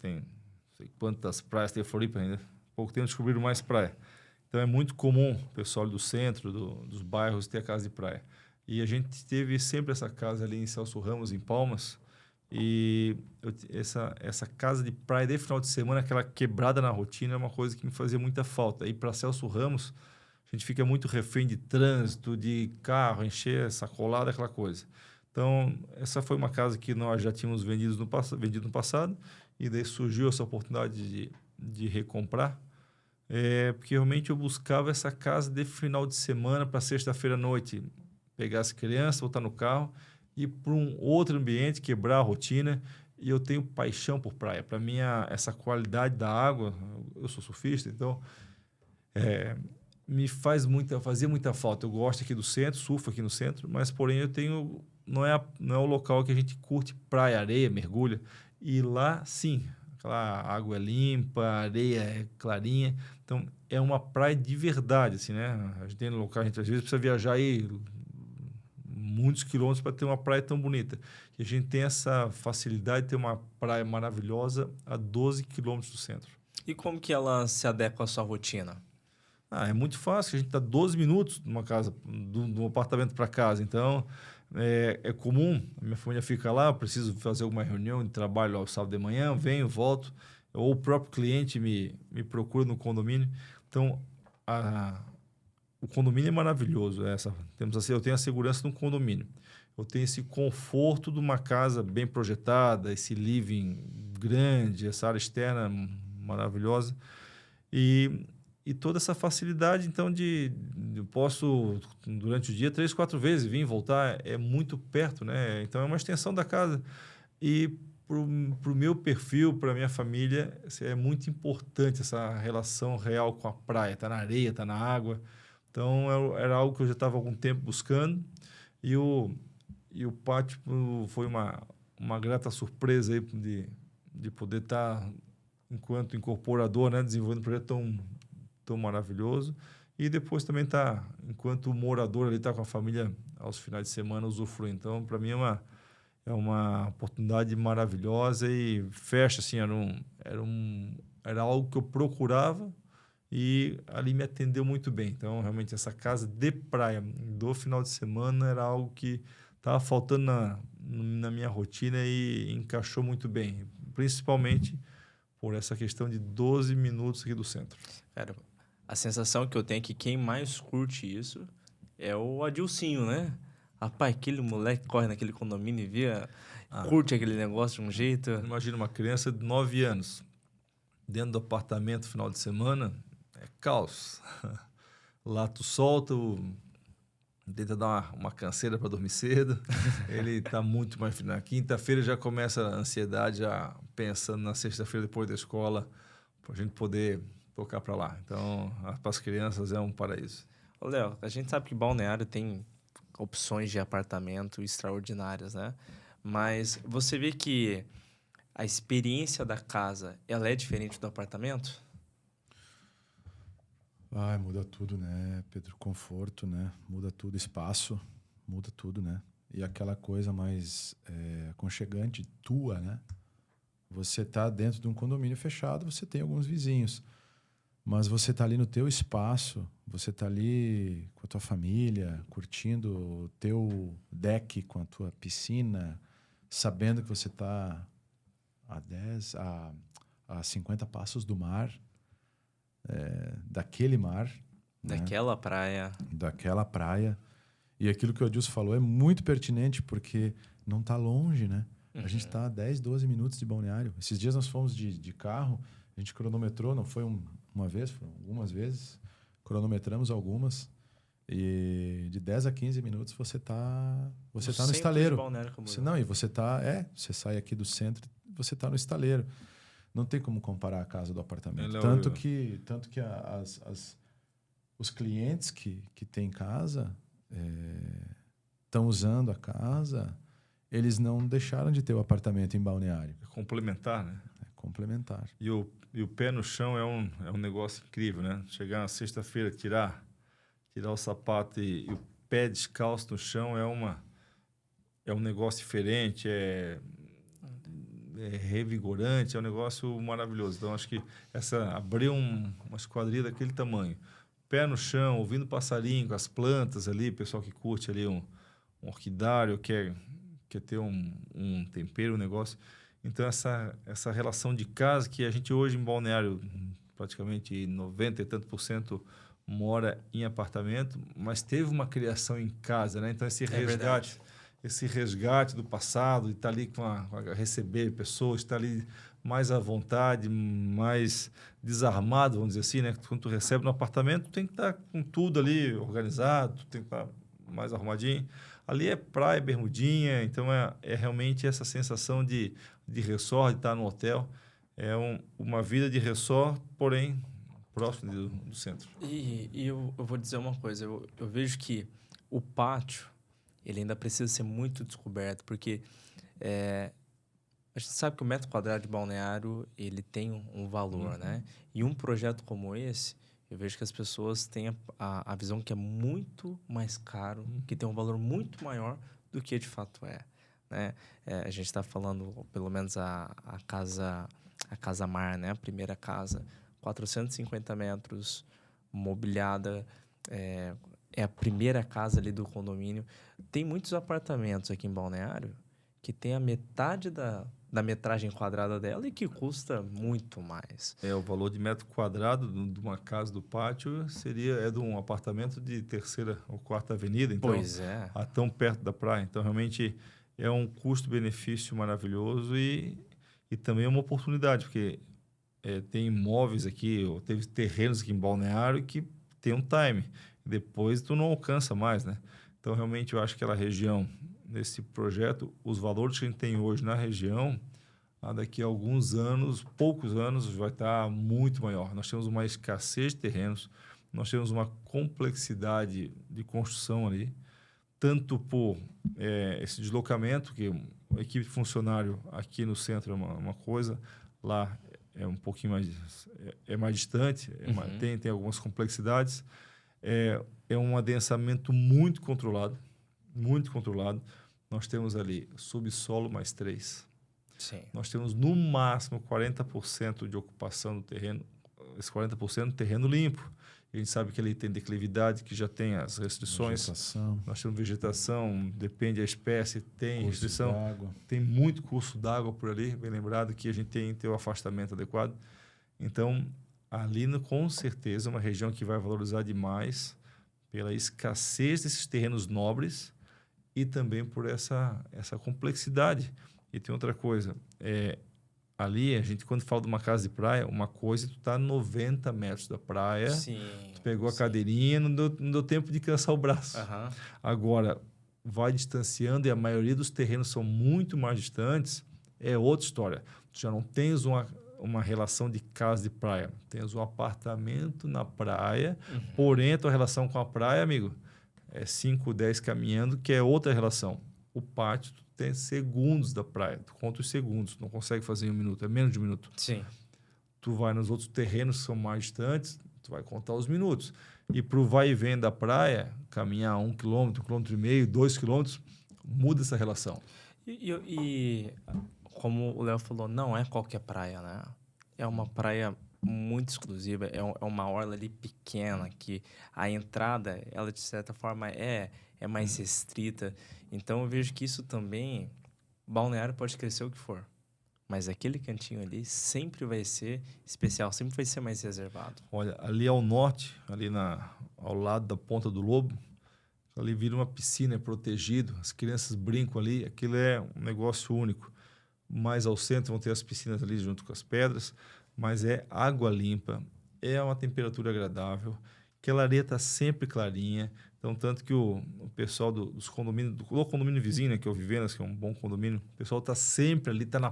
Tem não sei quantas praias tem Floripa ainda. Pouco tempo descobriram mais praia. Então é muito comum o pessoal do centro, dos bairros, ter a casa de praia. E a gente teve sempre essa casa ali em Celso Ramos, em Palmas. E essa casa de praia de final de semana, aquela quebrada na rotina, é uma coisa que me fazia muita falta. E para Celso Ramos, a a gente fica muito refém de trânsito, de carro, encher, sacolada, aquela coisa. Então, essa foi uma casa que nós já tínhamos vendido no passado, e daí surgiu essa oportunidade de recomprar, porque realmente eu buscava essa casa de final de semana para sexta-feira à noite, pegar as crianças, botar no carro, ir para um outro ambiente, quebrar a rotina. E eu tenho paixão por praia. Para mim, essa qualidade da água, eu sou surfista, então fazia muita falta. Eu gosto aqui do centro, surfo aqui no centro, mas porém não é o local que a gente curte praia, areia, mergulha. E lá, sim, aquela água é limpa, a areia é clarinha. Então, é uma praia de verdade, assim, né? A gente tem local, a gente às vezes precisa viajar aí muitos quilômetros para ter uma praia tão bonita. E a gente tem essa facilidade de ter uma praia maravilhosa a 12 quilômetros do centro. E como que ela se adequa à sua rotina? É muito fácil. A gente está 12 minutos de uma casa, de um apartamento para casa. Então, é comum. A minha família fica lá, eu preciso fazer alguma reunião de trabalho ao sábado de manhã, venho, volto. Ou o próprio cliente me procura no condomínio. Então, o condomínio é maravilhoso. Eu tenho a segurança de um condomínio. Eu tenho esse conforto de uma casa bem projetada, esse living grande, essa área externa maravilhosa. E toda essa facilidade, então, eu posso, durante o dia, 3, 4 vezes vir e voltar. É muito perto, né? Então, é uma extensão da casa. E para o meu perfil, para a minha família, é muito importante essa relação real com a praia. Tá na areia, tá na água. Então, era algo que eu já estava há algum tempo buscando. E o pátio foi uma grata surpresa aí de poder estar, enquanto incorporador, né, desenvolvendo um projeto tão maravilhoso. E depois também enquanto morador, ali com a família aos finais de semana usufruindo. Então, para mim, é uma oportunidade maravilhosa e fecha, assim, era algo que eu procurava. E ali me atendeu muito bem. Então, realmente, essa casa de praia do final de semana era algo que estava faltando na minha rotina e encaixou muito bem. Principalmente por essa questão de 12 minutos aqui do centro. Cara, a sensação que eu tenho é que quem mais curte isso é o Adilcinho, né? Rapaz, aquele moleque corre naquele condomínio e curte aquele negócio de um jeito. Imagina uma criança de 9 anos dentro do apartamento final de semana. É caos. Lá tu solta, tenta dar uma canseira para dormir cedo. Ele está muito mais... Na quinta-feira já começa a ansiedade, já pensando na sexta-feira depois da escola, para a gente poder tocar para lá. Então, para as crianças é um paraíso. Ô, Léo, a gente sabe que Balneário tem opções de apartamento extraordinárias, né? Mas você vê que a experiência da casa, ela é diferente do apartamento? Muda tudo, né, Pedro? Conforto, né? Muda tudo, espaço, muda tudo, né? E aquela coisa mais aconchegante tua, né? Você tá dentro de um condomínio fechado, você tem alguns vizinhos, mas você tá ali no teu espaço, você tá ali com a tua família, curtindo o teu deck com a tua piscina, sabendo que você tá a 50 passos do mar, daquele mar, Daquela praia. Daquela praia. E aquilo que o Adilson falou é muito pertinente, porque não está longe, né? A gente está a 10, 12 minutos de Balneário. Esses dias nós fomos de carro, a gente cronometrou, não foi uma vez, foram algumas vezes. Cronometramos algumas. E de 10 a 15 minutos você tá no estaleiro. Você sai aqui do centro, você está no estaleiro. Não tem como comparar a casa do apartamento. Tanto que os clientes que têm casa estão usando a casa, eles não deixaram de ter o apartamento em Balneário. É complementar, né? É complementar. E o pé no chão é um negócio incrível, né? Chegar na sexta-feira, tirar o sapato e o pé descalço no chão é um negócio diferente, é revigorante, é um negócio maravilhoso. Então, acho que abrir uma esquadrilha daquele tamanho, pé no chão, ouvindo passarinho, com as plantas ali, pessoal que curte ali um orquidário, quer ter um tempero, um negócio. Então, essa relação de casa que a gente hoje em Balneário, praticamente 90 e tanto % mora em apartamento, mas teve uma criação em casa, né? Então esse resgate do passado, de estar ali receber pessoas, estar ali mais à vontade, mais desarmado, vamos dizer assim, né? Quando tu recebe no apartamento, tu tem que estar com tudo ali organizado, tu tem que estar mais arrumadinho. Ali é praia, bermudinha, então é realmente essa sensação de resort, de estar no hotel. É uma vida de resort, porém próximo do centro. E eu vou dizer uma coisa, eu vejo que o pátio, ele ainda precisa ser muito descoberto, porque a gente sabe que o metro quadrado de balneário, ele tem um valor, né? E um projeto como esse, eu vejo que as pessoas têm a visão que é muito mais caro, que tem um valor muito maior do que de fato é, né? A gente está falando, pelo menos a Casa Mar, né? A primeira casa, 450 metros, mobiliada, é a primeira casa ali do condomínio. Tem muitos apartamentos aqui em Balneário que tem a metade da metragem quadrada dela e que custa muito mais. O valor de metro quadrado de uma casa do pátio é de um apartamento de terceira ou quarta avenida, então Pois é. Tão perto da praia. Então, realmente, é um custo-benefício maravilhoso e também é uma oportunidade, porque tem imóveis aqui, ou teve terrenos aqui em Balneário que tem um time. Depois, tu não alcança mais, né? Então, realmente, eu acho que aquela região, nesse projeto, os valores que a gente tem hoje na região, daqui a alguns anos, poucos anos, vai estar muito maior. Nós temos uma escassez de terrenos, nós temos uma complexidade de construção ali, tanto por esse deslocamento, que a equipe de funcionário aqui no centro é uma coisa, lá é um pouquinho mais distante, tem algumas complexidades. É um adensamento muito controlado, muito controlado. Nós temos ali subsolo mais 3. Sim. Nós temos no máximo 40% de ocupação do terreno, esse 40% terreno limpo. A gente sabe que ele tem declividade, que já tem as restrições. Vegetação. Nós temos vegetação, depende da espécie, tem Curso restrição. d'água. Tem muito curso d'água por ali, bem lembrado que a gente tem que ter o afastamento adequado. Então, ali, com certeza, é uma região que vai valorizar demais pela escassez desses terrenos nobres e também por essa complexidade. E tem outra coisa, ali a gente, quando fala de uma casa de praia, uma coisa, tu tá a 90 metros da praia, Sim, tu pegou a cadeirinha, não deu tempo de cansar o braço. Uhum. Agora, vai distanciando e a maioria dos terrenos são muito mais distantes, é outra história. Tu já não tens uma relação de casa de praia, tens um apartamento na praia, porém a tua relação com a praia, amigo, é 5, 10 caminhando, que é outra relação. O pátio, tu tem segundos da praia, tu conta os segundos, não consegue fazer em 1 minuto, é menos de 1 minuto. Sim. Tu vai nos outros terrenos que são mais distantes, tu vai contar os minutos. E para o vai e vem da praia, caminhar 1 quilômetro, 1,5 quilômetros, 2 quilômetros, muda essa relação. E como o Léo falou, não é qualquer praia, né? É uma praia muito exclusiva, é uma orla ali pequena, que a entrada, ela de certa forma é mais restrita. Então eu vejo que isso também, balneário pode crescer o que for, mas aquele cantinho ali sempre vai ser especial, sempre vai ser mais reservado. Olha, ali ao norte, ali ao lado da Ponta do Lobo, ali vira uma piscina, é protegido, as crianças brincam ali, aquilo é um negócio único. Mais ao centro vão ter as piscinas ali junto com as pedras, mas é água limpa, é uma temperatura agradável, aquela areia está sempre clarinha. Então, tanto que o pessoal dos condomínios, do condomínio vizinho, né, que é o Vivenas, que é um bom condomínio, o pessoal está sempre ali, está na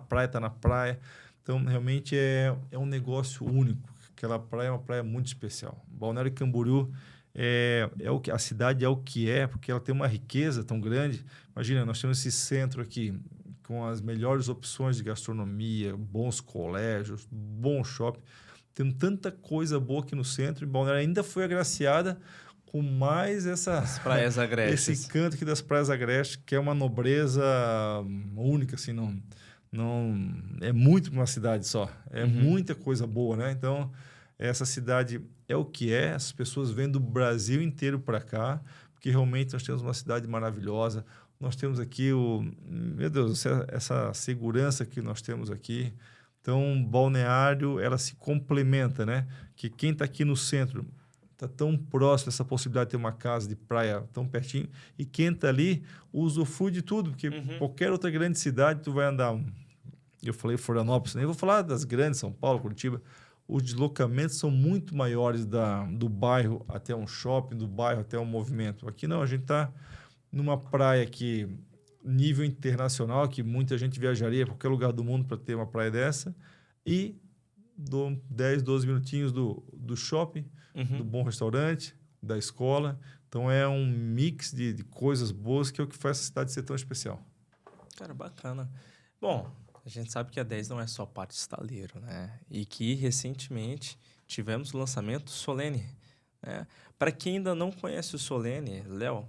praia. Então, realmente é um negócio único. Aquela praia é uma praia muito especial. Balneário Camboriú a cidade é o que é, porque ela tem uma riqueza tão grande. Imagina, nós temos esse centro aqui, com as melhores opções de gastronomia, bons colégios, bom shopping. Tem tanta coisa boa aqui no centro, e Balneário ainda foi agraciada com mais As praias agrestes. Esse canto aqui das praias agrestes, que é uma nobreza única, assim, não é muito uma cidade só, muita coisa boa, né? Então, essa cidade é o que é, as pessoas vêm do Brasil inteiro para cá, porque realmente nós temos uma cidade maravilhosa. Nós temos aqui meu Deus, essa segurança que nós temos aqui. Então, Balneário, ela se complementa, né? Que quem está aqui no centro está tão próximo essa possibilidade de ter uma casa de praia tão pertinho, e quem está ali usufrui de tudo, porque qualquer outra grande cidade tu vai andar. Eu falei Florianópolis, nem vou falar das grandes, São Paulo, Curitiba. Os deslocamentos são muito maiores do bairro até um shopping, do bairro até um movimento. Aqui não, a gente está numa praia que nível internacional, que muita gente viajaria para qualquer lugar do mundo para ter uma praia dessa, e 10, 12 minutinhos do shopping, do bom restaurante, da escola. Então é um mix de coisas boas que é o que faz essa cidade ser tão especial. Cara, bacana. Bom, a gente sabe que a 10 não é só pátio estaleiro, né? E que recentemente tivemos o lançamento do Solene, né? Para quem ainda não conhece o Solene, Léo, o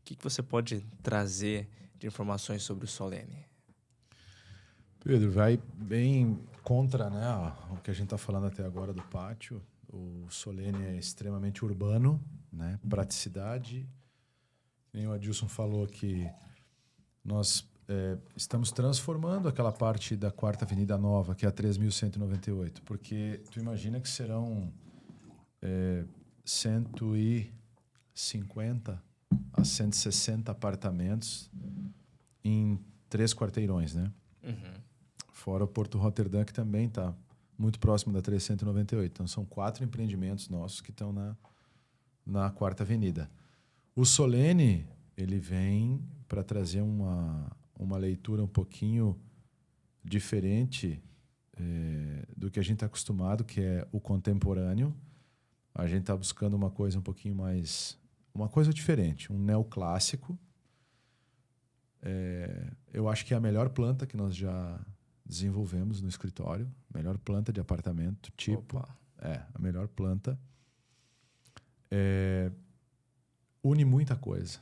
que você pode trazer de informações sobre o Solene? Pedro, vai bem contra, né, o que a gente está falando até agora do pátio. O Solene é extremamente urbano, né? Praticidade. Nem o Adilson falou que nós estamos transformando aquela parte da 4ª Avenida Nova, que é a 3.198, porque tu imagina que serão 150 a 160 apartamentos em 3 quarteirões, né? Fora o Porto Rotterdam, que também está muito próximo da 398. Então, são 4 empreendimentos nossos que estão na 4ª Avenida. O Solene, ele vem para trazer uma leitura um pouquinho diferente do que a gente está acostumado, que é o contemporâneo. A gente está buscando uma coisa um pouquinho mais... uma coisa diferente, um neoclássico. Eu acho que é a melhor planta que nós já desenvolvemos no escritório. Melhor planta de apartamento, tipo. Opa. A melhor planta. Une muita coisa.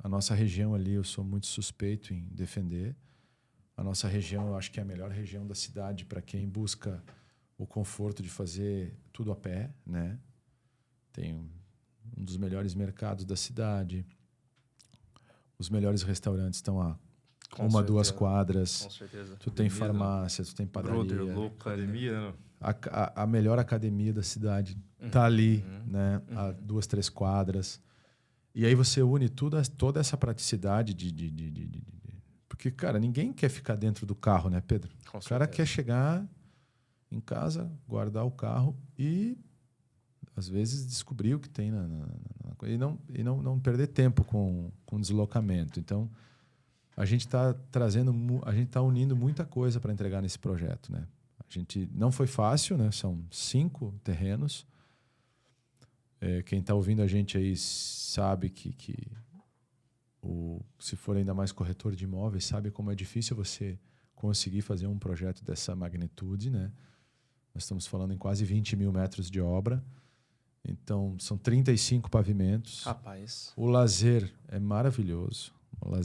A nossa região ali, eu sou muito suspeito em defender. A nossa região, eu acho que é a melhor região da cidade para quem busca o conforto de fazer tudo a pé, né? Tem um dos melhores mercados da cidade. Os melhores restaurantes estão a uma, 2 quadras. Com certeza. Tu tem farmácia, tu tem padaria. Academia, né? A melhor academia da cidade tá ali, né? A 2, 3 quadras. E aí você une toda essa praticidade porque, cara, ninguém quer ficar dentro do carro, né, Pedro? Com o cara certeza. quer chegar em casa, guardar o carro e, às vezes, descobrir o que tem e não perder tempo com deslocamento. Então, a gente está unindo muita coisa para entregar nesse projeto, né? A gente não foi fácil, né? São 5 terrenos. Quem está ouvindo a gente aí sabe que se for ainda mais corretor de imóveis, sabe como é difícil você conseguir fazer um projeto dessa magnitude, né? Nós estamos falando em quase 20 mil metros de obra. Então, são 35 pavimentos. Rapaz. O lazer é maravilhoso. A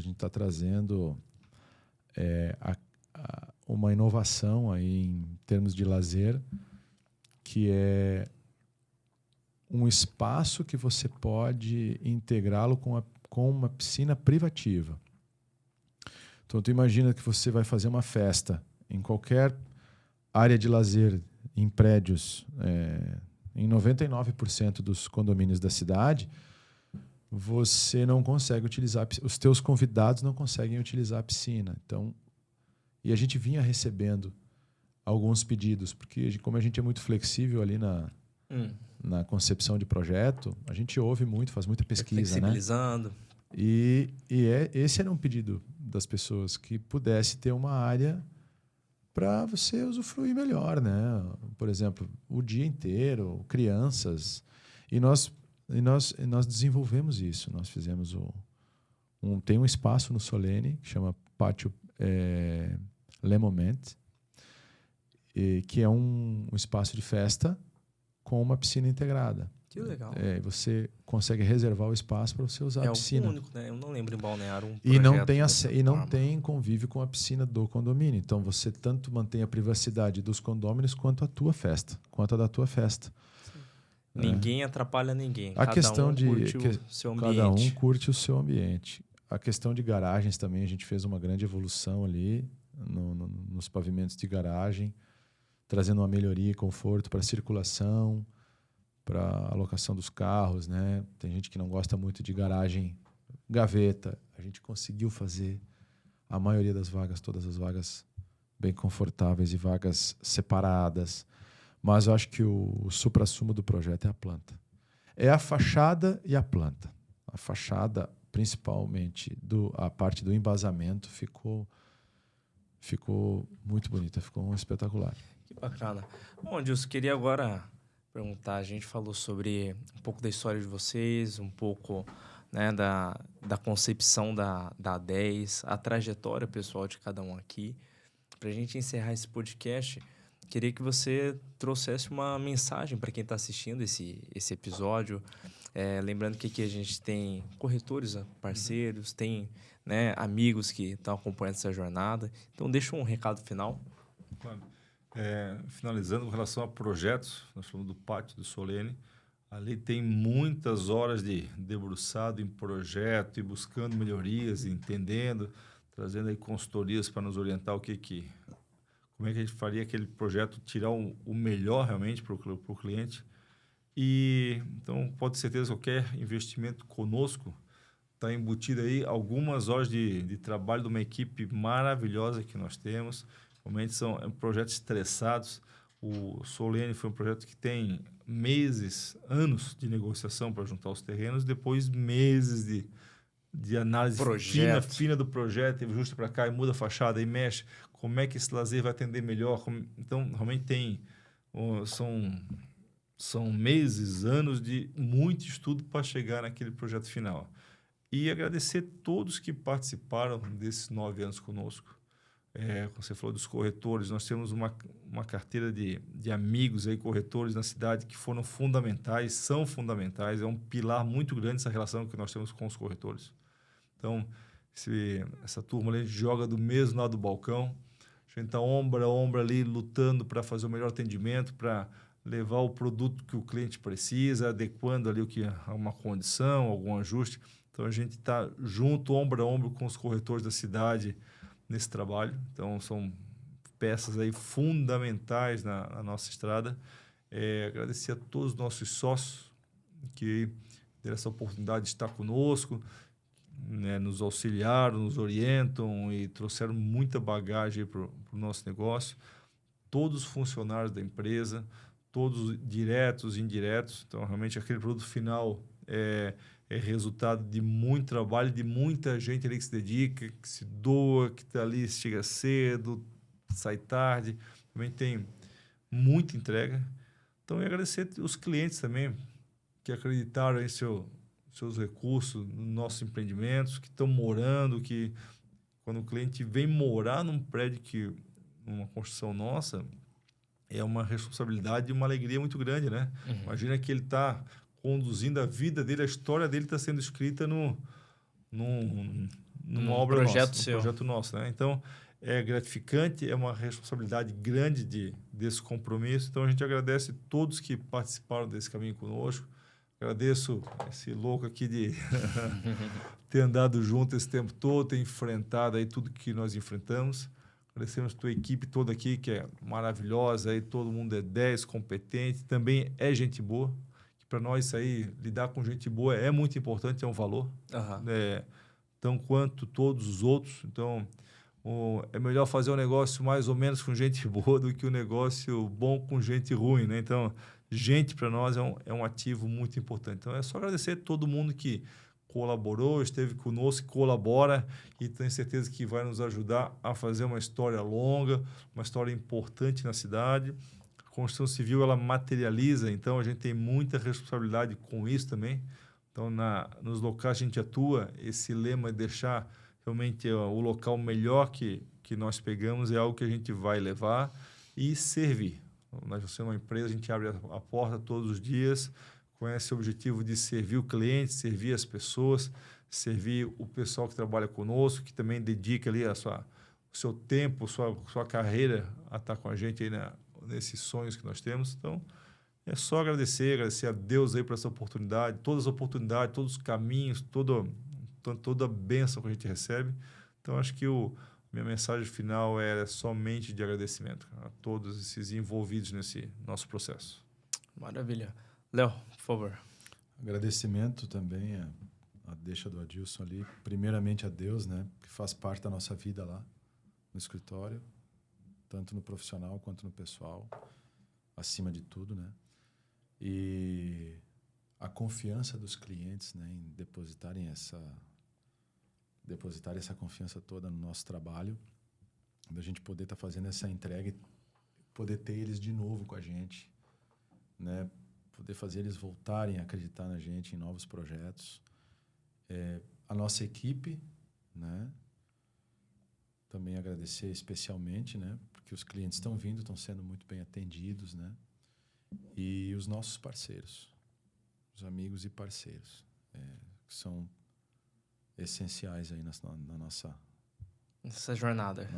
gente está trazendo uma inovação aí em termos de lazer, que é um espaço que você pode integrá-lo com uma piscina privativa. Então, tu imagina que você vai fazer uma festa em qualquer área de lazer, em prédios, em 99% dos condomínios da cidade, você não consegue utilizar, os teus convidados não conseguem utilizar a piscina. Então, e a gente vinha recebendo alguns pedidos, porque como a gente é muito flexível ali na concepção de projeto, a gente ouve muito, faz muita pesquisa, flexibilizando. Né? Esse era um pedido das pessoas, que pudesse ter uma área para você usufruir melhor, né? Por exemplo, o dia inteiro, crianças. E nós desenvolvemos isso. Nós fizemos tem um espaço no Solene que chama Pátio Le Moment, que é um espaço de festa com uma piscina integrada. Que legal. Você consegue reservar o espaço para você usar a piscina. É o único, né? Eu não lembro em Balneário um e projeto não tem convívio com a piscina do condomínio. Então você tanto mantém a privacidade dos condôminos quanto a tua festa, quanto a da tua festa. Ninguém atrapalha ninguém. A questão curte o seu ambiente. Cada um curte o seu ambiente. A questão de garagens também, a gente fez uma grande evolução ali nos pavimentos de garagem, trazendo uma melhoria e conforto para a circulação. para alocação dos carros, né? Tem gente que não gosta muito de garagem, gaveta. A gente conseguiu fazer a maioria das vagas, todas as vagas bem confortáveis e vagas separadas. Mas eu acho que o suprassumo do projeto é a planta. É a fachada e a planta. A fachada, principalmente a parte do embasamento, ficou muito bonita, ficou espetacular. Que bacana. Bom, Dilson, queria agora perguntar, a gente falou sobre um pouco da história de vocês, um pouco, né, da concepção da A10, a trajetória pessoal de cada um aqui. Para a gente encerrar esse podcast, queria que você trouxesse uma mensagem para quem está assistindo esse episódio. Lembrando que aqui a gente tem corretores, parceiros, tem, né, amigos que estão acompanhando essa jornada. Então, deixa um recado final. Claro. Finalizando com relação a projetos, nós falamos do Pátio do Solene. Ali tem muitas horas de debruçado em projeto e buscando melhorias, entendendo, trazendo aí consultorias para nos orientar como é que a gente faria aquele projeto tirar o melhor realmente para o cliente. E então pode ter certeza que qualquer investimento conosco está embutido aí algumas horas de trabalho de uma equipe maravilhosa que nós temos. Realmente são projetos estressados. O Solene foi um projeto que tem meses, anos de negociação para juntar os terrenos, depois meses de análise fina do projeto, e ajusta para cá e muda a fachada e mexe. Como é que esse lazer vai atender melhor? Então, realmente são meses, anos de muito estudo para chegar naquele projeto final. E agradecer a todos que participaram desses 9 anos conosco. Como você falou dos corretores, nós temos uma carteira de amigos aí, corretores na cidade que foram fundamentais, são fundamentais, é um pilar muito grande essa relação que nós temos com os corretores. Então, essa turma ali joga do mesmo lado do balcão, a gente está ombro a ombro ali lutando para fazer o melhor atendimento, para levar o produto que o cliente precisa, adequando ali a uma condição, algum ajuste. Então, a gente está junto, ombro a ombro com os corretores da cidade, nesse trabalho. Então, são peças aí fundamentais na nossa estrada. Agradecer a todos os nossos sócios que deram essa oportunidade de estar conosco, né, nos auxiliaram, nos orientam e trouxeram muita bagagem para o nosso negócio. Todos os funcionários da empresa, todos diretos e indiretos. Então, realmente, aquele produto final é resultado de muito trabalho, de muita gente ali que se dedica, que se doa, que está ali, chega cedo, sai tarde. Também tem muita entrega. Então, eu agradecer os clientes também que acreditaram em seus recursos nos nossos empreendimentos, que estão morando, que quando o cliente vem morar num prédio, numa construção nossa, é uma responsabilidade e uma alegria muito grande, né? Uhum. Imagina que ele está conduzindo a vida dele, a história dele está sendo escrita numa obra projeto nossa, seu. Num projeto nosso, né? Então, é gratificante, é uma responsabilidade grande desse compromisso. Então, a gente agradece todos que participaram desse caminho conosco. Agradeço esse louco aqui de ter andado junto esse tempo todo, ter enfrentado aí tudo que nós enfrentamos. Agradecemos a tua equipe toda aqui, que é maravilhosa, aí todo mundo é 10, competente, também é gente boa. Para nós, isso aí, lidar com gente boa é muito importante, é um valor. Uhum. Tão quanto todos os outros. Então, é melhor fazer um negócio mais ou menos com gente boa do que um negócio bom com gente ruim, né? Então, gente para nós é um ativo muito importante. Então, é só agradecer a todo mundo que colaborou, esteve conosco, colabora e tenho certeza que vai nos ajudar a fazer uma história longa, uma história importante na cidade. A construção civil, ela materializa, então a gente tem muita responsabilidade com isso também. Então, nos locais que a gente atua, esse lema de deixar realmente o local melhor que nós pegamos é algo que a gente vai levar e servir. Nós somos uma empresa, a gente abre a porta todos os dias com esse objetivo de servir o cliente, servir as pessoas, servir o pessoal que trabalha conosco, que também dedica ali o seu tempo, sua carreira a estar com a gente aí nesses sonhos que nós temos. Então, é só agradecer a Deus aí por essa oportunidade, todas as oportunidades, todos os caminhos, toda a bênção que a gente recebe. Então, acho que minha mensagem final é somente de agradecimento a todos esses envolvidos nesse nosso processo. Maravilha. Léo, por favor. Agradecimento também a deixa do Adilson ali. Primeiramente a Deus, né? Que faz parte da nossa vida lá no escritório, tanto no profissional quanto no pessoal, acima de tudo, né? E a confiança dos clientes, né? Em depositar essa confiança toda no nosso trabalho, da gente poder estar fazendo essa entrega e poder ter eles de novo com a gente, né? Poder fazer eles voltarem a acreditar na gente em novos projetos. A nossa equipe, né? Também agradecer especialmente, né? Porque os clientes estão vindo, estão sendo muito bem atendidos, né? E os nossos parceiros, os amigos e parceiros, que são essenciais aí na nossa jornada.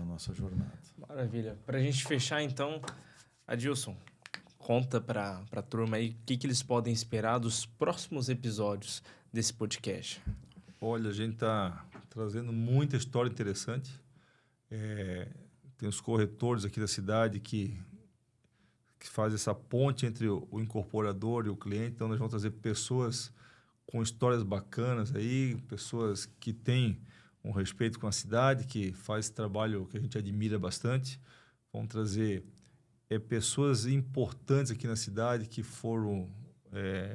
Maravilha. Para a gente fechar, então, Adilson, conta para a turma aí o que eles podem esperar dos próximos episódios desse podcast. Olha, a gente está trazendo muita história interessante. Tem os corretores aqui da cidade que fazem essa ponte entre o incorporador e o cliente. Então, nós vamos trazer pessoas com histórias bacanas aí, pessoas que têm um respeito com a cidade, que faz esse trabalho que a gente admira bastante. Vamos trazer pessoas importantes aqui na cidade que foram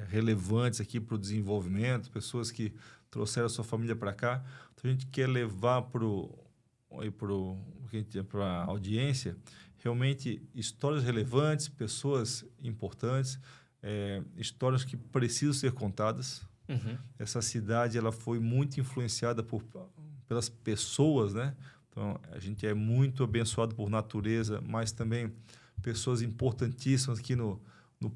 relevantes aqui para o desenvolvimento, pessoas que trouxeram a sua família para cá. Então, a gente quer levar para a audiência realmente histórias relevantes, pessoas importantes, histórias que precisam ser contadas. Uhum. Essa cidade ela foi muito influenciada pelas pessoas, né? Então, a gente é muito abençoado por natureza, mas também pessoas importantíssimas aqui no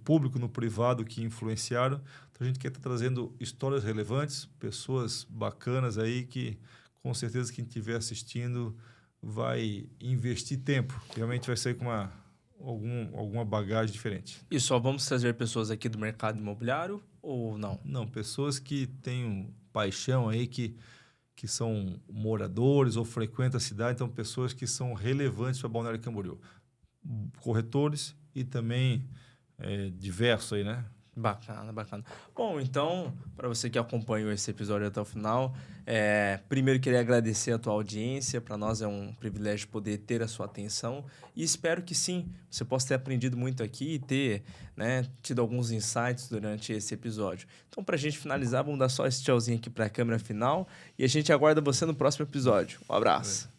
público, no privado, que influenciaram. Então, a gente quer estar trazendo histórias relevantes, pessoas bacanas aí que, com certeza, quem estiver assistindo vai investir tempo. Realmente vai sair com alguma bagagem diferente. E só vamos trazer pessoas aqui do mercado imobiliário ou não? Não, pessoas que têm paixão aí, que são moradores ou frequentam a cidade, então pessoas que são relevantes para Balneário Camboriú. Corretores e também diversos aí, né? Bacana. Bom, então, para você que acompanhou esse episódio até o final, primeiro queria agradecer a tua audiência. Para nós é um privilégio poder ter a sua atenção e espero que sim, você possa ter aprendido muito aqui e ter, né, tido alguns insights durante esse episódio. Então, para a gente finalizar, vamos dar só esse tchauzinho aqui para a câmera final e a gente aguarda você no próximo episódio. Um abraço.